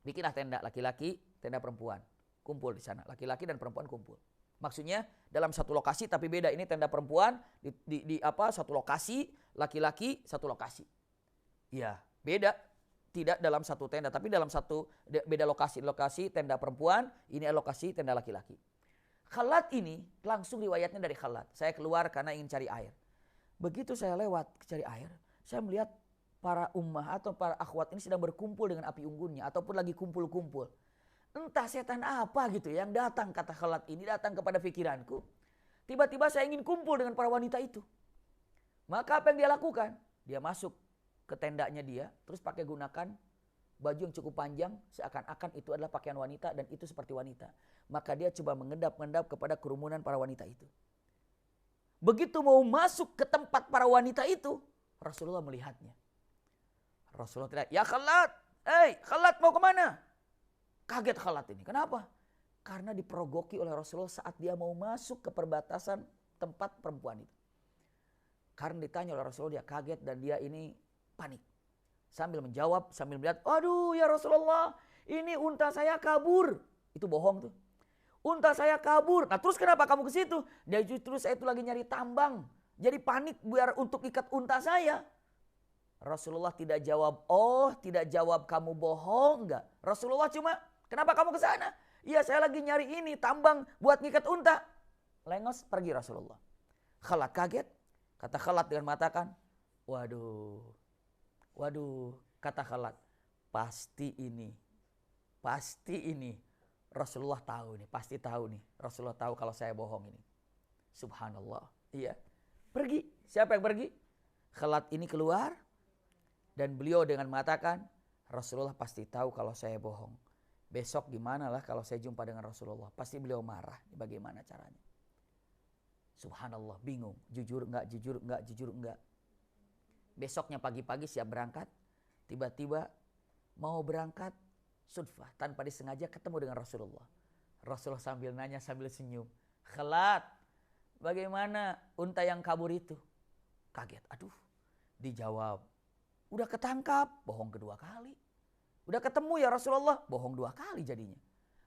bikinlah tenda laki-laki, tenda perempuan. Kumpul di sana, laki-laki dan perempuan kumpul. Maksudnya dalam satu lokasi tapi beda. Ini tenda perempuan di satu lokasi, laki-laki satu lokasi. Ya, beda. Tidak dalam satu tenda, tapi dalam satu beda lokasi. Lokasi tenda perempuan, ini lokasi tenda laki-laki. Khalad ini langsung riwayatnya dari Khalad. Saya keluar karena ingin cari air. Begitu saya lewat cari air, saya melihat para ummah atau para akhwat ini sedang berkumpul dengan api unggunnya ataupun lagi kumpul-kumpul. Entah setan apa gitu yang datang, kata Khalad ini datang kepada pikiranku. Tiba-tiba saya ingin kumpul dengan para wanita itu. Maka apa yang dia lakukan? Dia masuk ke tendanya dia, terus pakai gunakan baju yang cukup panjang, seakan-akan itu adalah pakaian wanita dan itu seperti wanita. Maka dia coba mengendap-endap kepada kerumunan para wanita itu. Begitu mau masuk ke tempat para wanita itu, Rasulullah melihatnya. Rasulullah teriak, ya Khalad, Khalad mau kemana? Kaget Khalad ini, kenapa? Karena diperogoki oleh Rasulullah saat dia mau masuk ke perbatasan tempat perempuan itu. Karena ditanya oleh Rasulullah, dia kaget dan dia ini panik. Sambil menjawab, sambil melihat, aduh ya Rasulullah, ini unta saya kabur. Itu bohong tuh. Unta saya kabur. Nah terus kenapa kamu ke situ? Dia justru saya itu lagi nyari tambang. Jadi panik biar untuk ikat unta saya. Rasulullah tidak jawab, tidak jawab kamu bohong enggak. Rasulullah cuma, kenapa kamu ke sana? Iya saya lagi nyari ini tambang buat ngikat unta. Lengos pergi Rasulullah. Khalad kaget. Kata Khalad dengan mengatakan, waduh, kata Khalad, pasti ini Rasulullah tahu nih, pasti tahu nih. Rasulullah tahu kalau saya bohong ini. Subhanallah. Iya. Pergi. Siapa yang pergi? Khalad ini keluar dan beliau dengan mengatakan, Rasulullah pasti tahu kalau saya bohong. Besok gimana lah kalau saya jumpa dengan Rasulullah? Pasti beliau marah. Bagaimana caranya? Subhanallah, bingung. Jujur enggak. Besoknya pagi-pagi siap berangkat. Tiba-tiba mau berangkat sudfah. Tanpa disengaja ketemu dengan Rasulullah. Rasulullah sambil nanya sambil senyum. Khalad, bagaimana unta yang kabur itu? Kaget, dijawab. Udah ketangkap, bohong kedua kali. Udah ketemu ya Rasulullah, bohong 2 kali jadinya.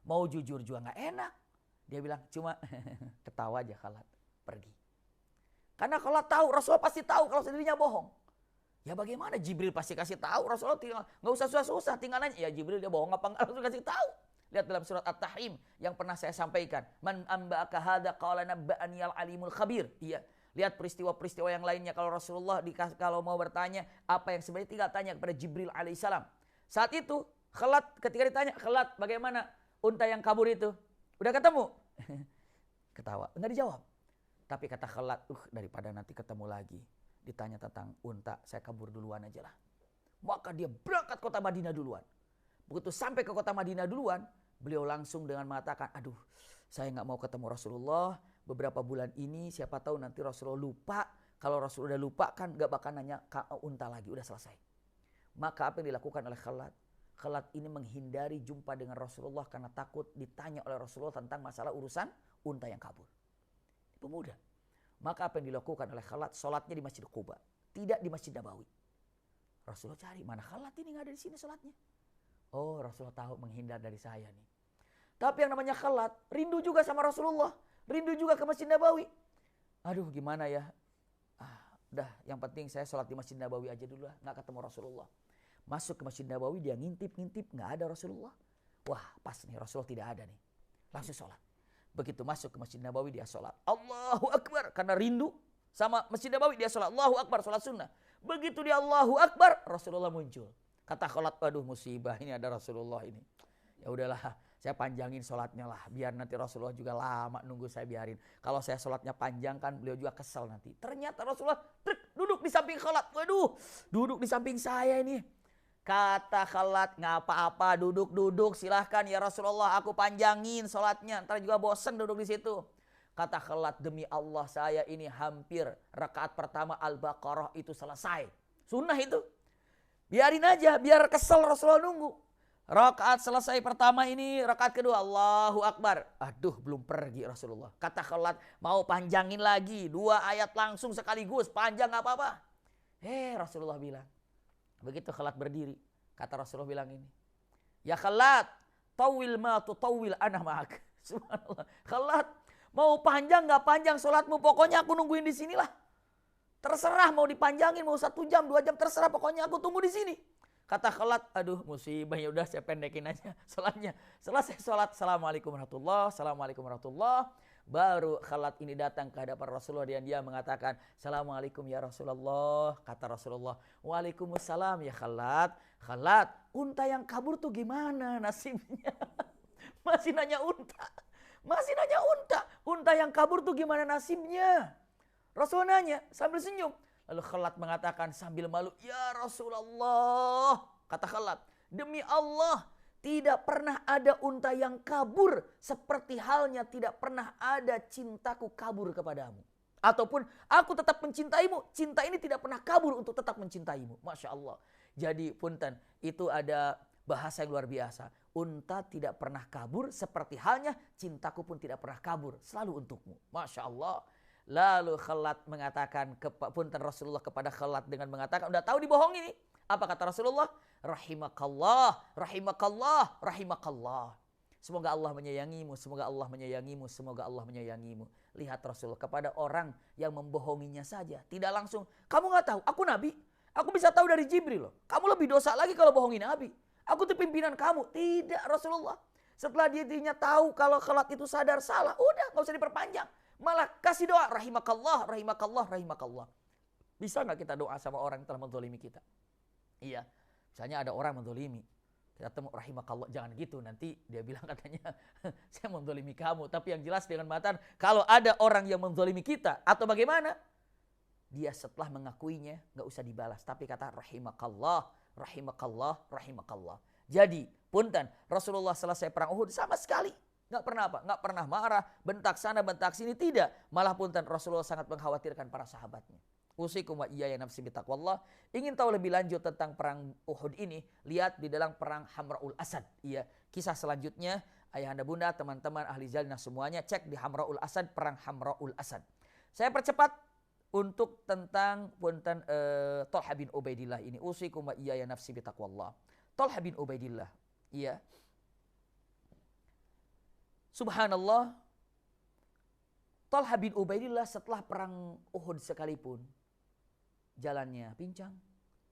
Mau jujur juga gak enak. Dia bilang cuma ketawa aja Khalad, pergi. Karena Khalad tahu, Rasulullah pasti tahu kalau dirinya bohong. Ya bagaimana Jibril pasti kasih tahu, Rasulullah tinggal nggak usah susah-susah, tinggal nanya, ya Jibril dia bohong apa enggak, Rasul kasih tahu. Lihat dalam surat At-Tahrim yang pernah saya sampaikan, man amba'aka hadza qala nabba'ani al-alimul khabir. Iya, lihat peristiwa-peristiwa yang lainnya kalau Rasulullah kalau mau bertanya apa yang sebenarnya tinggal tanya kepada Jibril alaihissalam. Saat itu Khalad ketika ditanya, Khalad bagaimana unta yang kabur itu? Udah ketemu? Ketawa, enggak dijawab. Tapi kata Khalad, daripada nanti ketemu lagi ditanya tentang unta, saya kabur duluan aja lah. Maka dia berangkat kota Madinah duluan. Begitu sampai ke kota Madinah duluan, beliau langsung dengan mengatakan, saya nggak mau ketemu Rasulullah. Beberapa bulan ini siapa tahu nanti Rasulullah lupa. Kalau Rasulullah udah lupa kan nggak bakal nanya unta lagi, udah selesai. Maka apa yang dilakukan oleh Khalad? Khalad ini menghindari jumpa dengan Rasulullah karena takut ditanya oleh Rasulullah tentang masalah urusan unta yang kabur. Pemuda. Maka apa yang dilakukan oleh Khalad? Sholatnya di Masjid Quba, tidak di Masjid Nabawi. Rasulullah cari, mana Khalad ini nggak ada di sini sholatnya. Oh, Rasulullah tahu menghindar dari saya nih. Tapi yang namanya Khalad rindu juga sama Rasulullah, rindu juga ke Masjid Nabawi. Gimana ya? Udah, yang penting saya sholat di Masjid Nabawi aja dulu lah, nggak ketemu Rasulullah. Masuk ke Masjid Nabawi, dia ngintip, nggak ada Rasulullah. Wah, pas nih Rasulullah tidak ada nih. Langsung sholat. Begitu masuk ke Masjid Nabawi dia sholat. Allahu Akbar. Karena rindu sama Masjid Nabawi dia sholat. Allahu Akbar, sholat sunnah. Begitu dia Allahu Akbar, Rasulullah muncul. Kata Khalad, musibah ini ada Rasulullah ini. Ya udahlah, saya panjangin sholatnya lah. Biar nanti Rasulullah juga lama nunggu saya biarin. Kalau saya sholatnya panjang kan beliau juga kesel nanti. Ternyata Rasulullah duduk di samping Khalad. Duduk di samping saya ini. Kata Khalad, nggak apa-apa, duduk silahkan ya Rasulullah, aku panjangin sholatnya, ntar juga bosen duduk di situ. Kata Khalad, demi Allah saya ini hampir rakaat pertama Al-Baqarah itu selesai. Sunnah itu. Biarin aja, biar kesel Rasulullah nunggu. Rakaat selesai pertama ini, rakaat kedua Allahu Akbar. Belum pergi Rasulullah. Kata Khalad, mau panjangin lagi, 2 ayat langsung sekaligus, panjang nggak apa-apa. Rasulullah bilang. Begitu Khalad berdiri, kata Rasulullah bilang ini, ya Khalad, tawil ma tutawil ana ma'ak. Subhanallah. Khalad, mau panjang gak panjang sholatmu, pokoknya aku nungguin di sinilah. Terserah mau dipanjangin, mau 1 jam, 2 jam, terserah, pokoknya aku tunggu di sini. Kata Khalad, musibah, ya udah saya pendekin aja sholatnya. Selesai sholat, Assalamualaikum warahmatullahi wabarakatuh. Baru Khalad ini datang ke hadapan Rasulullah dan dia mengatakan, Assalamualaikum ya Rasulullah. Kata Rasulullah, Waalaikumsalam ya Khalad. Khalad, unta yang kabur tuh gimana nasibnya? Masih nanya unta. Unta yang kabur tuh gimana nasibnya? Rasulullah nanya sambil senyum. Lalu Khalad mengatakan sambil malu, "Ya Rasulullah," kata Khalad, "demi Allah, tidak pernah ada unta yang kabur seperti halnya tidak pernah ada cintaku kabur kepadamu. Ataupun aku tetap mencintaimu, cinta ini tidak pernah kabur untuk tetap mencintaimu." Masya Allah. Jadi punten, itu ada bahasa yang luar biasa. Unta tidak pernah kabur seperti halnya cintaku pun tidak pernah kabur, selalu untukmu. Masya Allah. Lalu Khalad mengatakan, punten Rasulullah kepada Khalad dengan mengatakan, udah tahu dibohongi nih. Apa kata Rasulullah? Rahimakallah, rahimakallah, rahimakallah. Semoga Allah menyayangimu, semoga Allah menyayangimu, semoga Allah menyayangimu. Lihat Rasulullah kepada orang yang membohonginya saja. Tidak langsung, kamu gak tahu, aku Nabi. Aku bisa tahu dari Jibril loh. Kamu lebih dosa lagi kalau bohongi Nabi. Aku tuh pimpinan kamu. Tidak Rasulullah. Setelah dirinya tahu kalau Khalad itu sadar salah, udah gak usah diperpanjang. Malah kasih doa, rahimakallah, rahimakallah, rahimakallah. Bisa gak kita doa sama orang yang telah menzalimi kita? Iya, misalnya ada orang menzalimi, kita temu rahimakallah, jangan gitu, nanti dia bilang katanya saya menzalimi kamu. Tapi yang jelas dengan matan, kalau ada orang yang menzalimi kita atau bagaimana, dia setelah mengakuinya gak usah dibalas, tapi kata rahimakallah, rahimakallah, rahimakallah. Jadi punten, Rasulullah selesai perang Uhud sama sekali gak pernah apa? Gak pernah marah, bentak sana, bentak sini, tidak. Malah punten Rasulullah sangat mengkhawatirkan para sahabatnya. Usikum wa iyaya nafsi bitaqwallah. Ingin tahu lebih lanjut tentang perang Uhud ini, lihat di dalam perang Hamra'ul Asad. Iya, kisah selanjutnya, ayahanda bunda, teman-teman, ahli jalinah semuanya, cek di Hamra'ul Asad, perang Hamra'ul Asad. Saya percepat untuk tentang punten Thalhah bin Ubaidillah ini. Usikum wa iyaya nafsi bitaqwallah. Thalhah bin Ubaidillah, iya. Subhanallah, Thalhah bin Ubaidillah setelah perang Uhud sekalipun, jalannya pincang,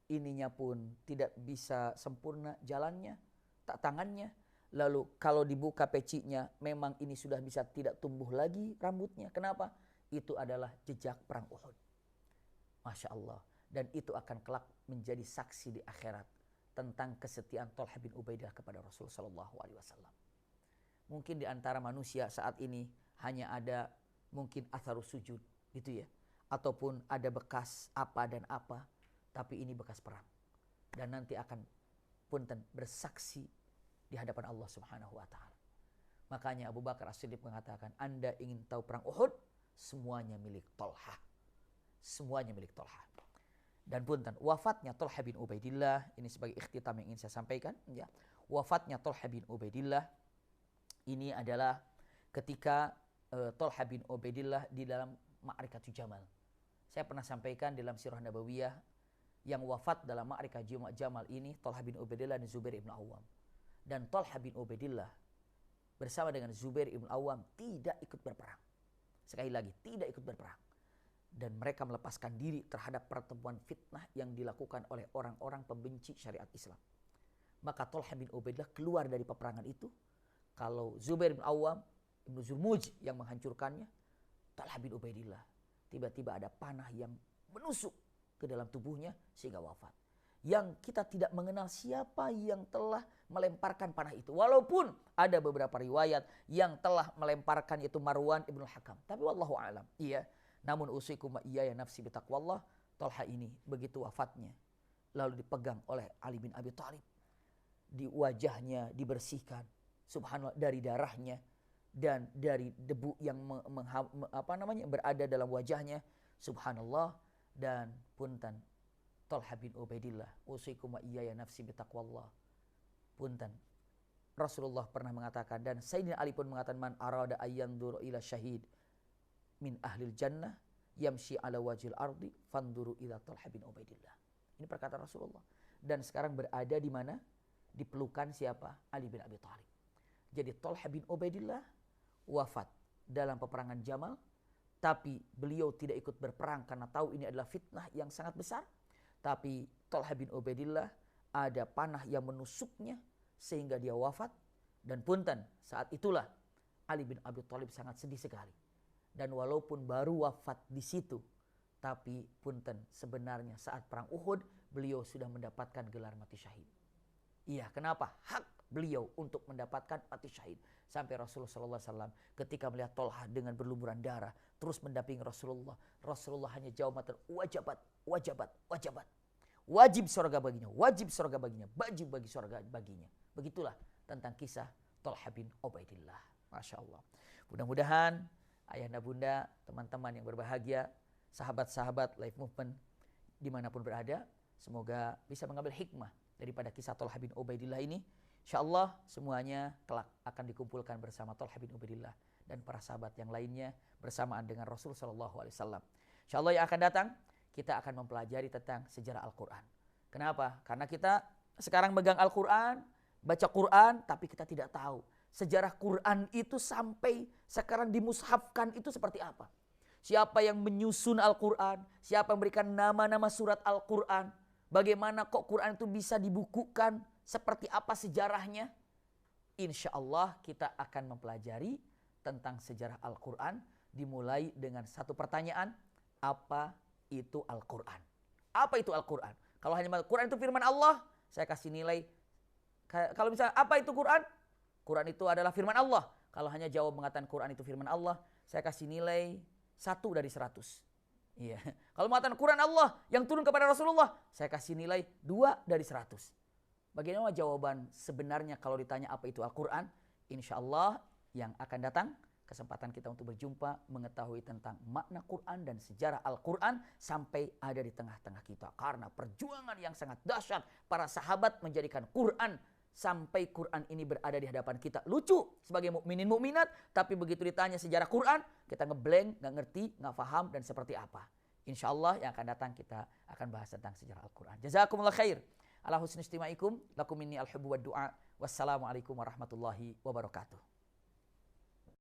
ininya pun tidak bisa sempurna jalannya, tak tangannya. Lalu kalau dibuka pecinya, memang ini sudah bisa tidak tumbuh lagi rambutnya. Kenapa? Itu adalah jejak perang Uhud. Masya Allah. Dan itu akan kelak menjadi saksi di akhirat tentang kesetiaan Thalhah bin Ubaidillah kepada Rasulullah SAW. Mungkin di antara manusia saat ini hanya ada mungkin atharus sujud gitu ya. Ataupun ada bekas apa dan apa. Tapi ini bekas perang. Dan nanti akan punten bersaksi di hadapan Allah Subhanahu wa ta'ala. Makanya Abu Bakar As-Siddiq mengatakan, Anda ingin tahu perang Uhud? Semuanya milik Thalhah. Semuanya milik Thalhah. Dan punten, wafatnya Thalhah bin Ubaidillah, ini sebagai ikhtitam yang ingin saya sampaikan. Ya. Wafatnya Thalhah bin Ubaidillah, ini adalah ketika Thalhah bin Ubaidillah di dalam Ma'rikatul Jamal. Saya pernah sampaikan dalam Sirah Nabawiyah, yang wafat dalam Ma'rikah Jamal ini Thalhah bin Ubaidillah dan Zubair ibn Awam. Dan Thalhah bin Ubaidillah bersama dengan Zubair ibn Awam tidak ikut berperang. Sekali lagi, tidak ikut berperang. Dan mereka melepaskan diri terhadap pertemuan fitnah yang dilakukan oleh orang-orang pembenci syariat Islam. Maka Thalhah bin Ubaidillah keluar dari peperangan itu. Kalau Zubair bin Awam, Ibnu Zurmuj yang menghancurkannya, Thalhah bin Ubaidillah tiba-tiba ada panah yang menusuk ke dalam tubuhnya sehingga wafat. Yang kita tidak mengenal siapa yang telah melemparkan panah itu. Walaupun ada beberapa riwayat yang telah melemparkan yaitu Marwan ibn Hakam. Tapi wallahu a'lam. Iya. Namun usikum wa iyaya nafsi bitaqwallah. Thalhah ini begitu wafatnya lalu dipegang oleh Ali bin Abi Thalib. Di wajahnya dibersihkan. Subhanallah, dari darahnya dan dari debu yang berada dalam wajahnya. Subhanallah. Dan punten Thalhah bin Ubaidillah, usikum wa iyaya nafsi bitaqwallah. Punten, Rasulullah pernah mengatakan, dan Sayyidina Ali pun mengatakan, man arada ayyanzura ila syahid min ahlil jannah yamshi ala wajhil ardi fanduru ila Thalhah bin Ubaidillah. Ini perkataan Rasulullah. Dan sekarang berada di mana? Di pelukan siapa? Ali bin Abi Thalib. Jadi Thalhah bin Ubaidillah wafat dalam peperangan Jamal, tapi beliau tidak ikut berperang karena tahu ini adalah fitnah yang sangat besar. Tapi Thalhah bin Ubaidillah ada panah yang menusuknya sehingga dia wafat. Dan punten, saat itulah Ali bin Abi Thalib sangat sedih sekali. Dan walaupun baru wafat di situ, tapi punten, sebenarnya saat perang Uhud beliau sudah mendapatkan gelar mati syahid. Iya, kenapa? Hak beliau untuk mendapatkan mati syahid. Sampai Rasulullah SAW ketika melihat Tolha dengan berlumuran darah terus mendampingi Rasulullah. Rasulullah hanya jawab mata, wajabat, wajabat, wajabat. Wajib surga baginya, wajib surga baginya, wajib bagi surga baginya. Begitulah tentang kisah Tolha bin Ubaidillah. Masya Allah. Mudah-mudahan ayahanda bunda, teman-teman yang berbahagia, sahabat-sahabat Life Movement dimanapun berada, semoga bisa mengambil hikmah daripada kisah Tolha bin Ubaidillah ini. InsyaAllah semuanya kelak akan dikumpulkan bersama Tolha bin Ubaidillah dan para sahabat yang lainnya bersamaan dengan Rasul SAW. InsyaAllah yang akan datang kita akan mempelajari tentang sejarah Al-Quran. Kenapa? Karena kita sekarang megang Al-Quran, baca Quran, tapi kita tidak tahu sejarah Quran itu sampai sekarang dimushafkan itu seperti apa. Siapa yang menyusun Al-Quran, siapa yang memberikan nama-nama surat Al-Quran, bagaimana kok Quran itu bisa dibukukan, seperti apa sejarahnya. Insya Allah kita akan mempelajari tentang sejarah Al-Quran, dimulai dengan satu pertanyaan, apa itu Al-Quran? Apa itu Al-Quran? Kalau hanya Quran itu firman Allah, saya kasih nilai. Kalau misalnya apa itu Quran? Quran itu adalah firman Allah. Kalau hanya jawab mengatakan Quran itu firman Allah, saya kasih nilai 1 dari 100. Iya. Kalau mengatakan Quran Allah yang turun kepada Rasulullah, saya kasih nilai 2 dari 100. Bagaimana jawaban sebenarnya kalau ditanya apa itu Al-Quran? Insya Allah yang akan datang kesempatan kita untuk berjumpa, mengetahui tentang makna Quran dan sejarah Al-Quran sampai ada di tengah-tengah kita. Karena perjuangan yang sangat dahsyat para sahabat menjadikan Quran sampai Quran ini berada di hadapan kita. Lucu sebagai mukminin mukminat, tapi begitu ditanya sejarah Quran, kita ngeblank, nggak ngerti, nggak paham dan seperti apa. Insya Allah yang akan datang kita akan bahas tentang sejarah Al-Quran. Jazakumullah khair. Ala husni istimaikum, lakum minni al-hubbu wa du'a. Wassalamualaikum warahmatullahi wabarakatuh.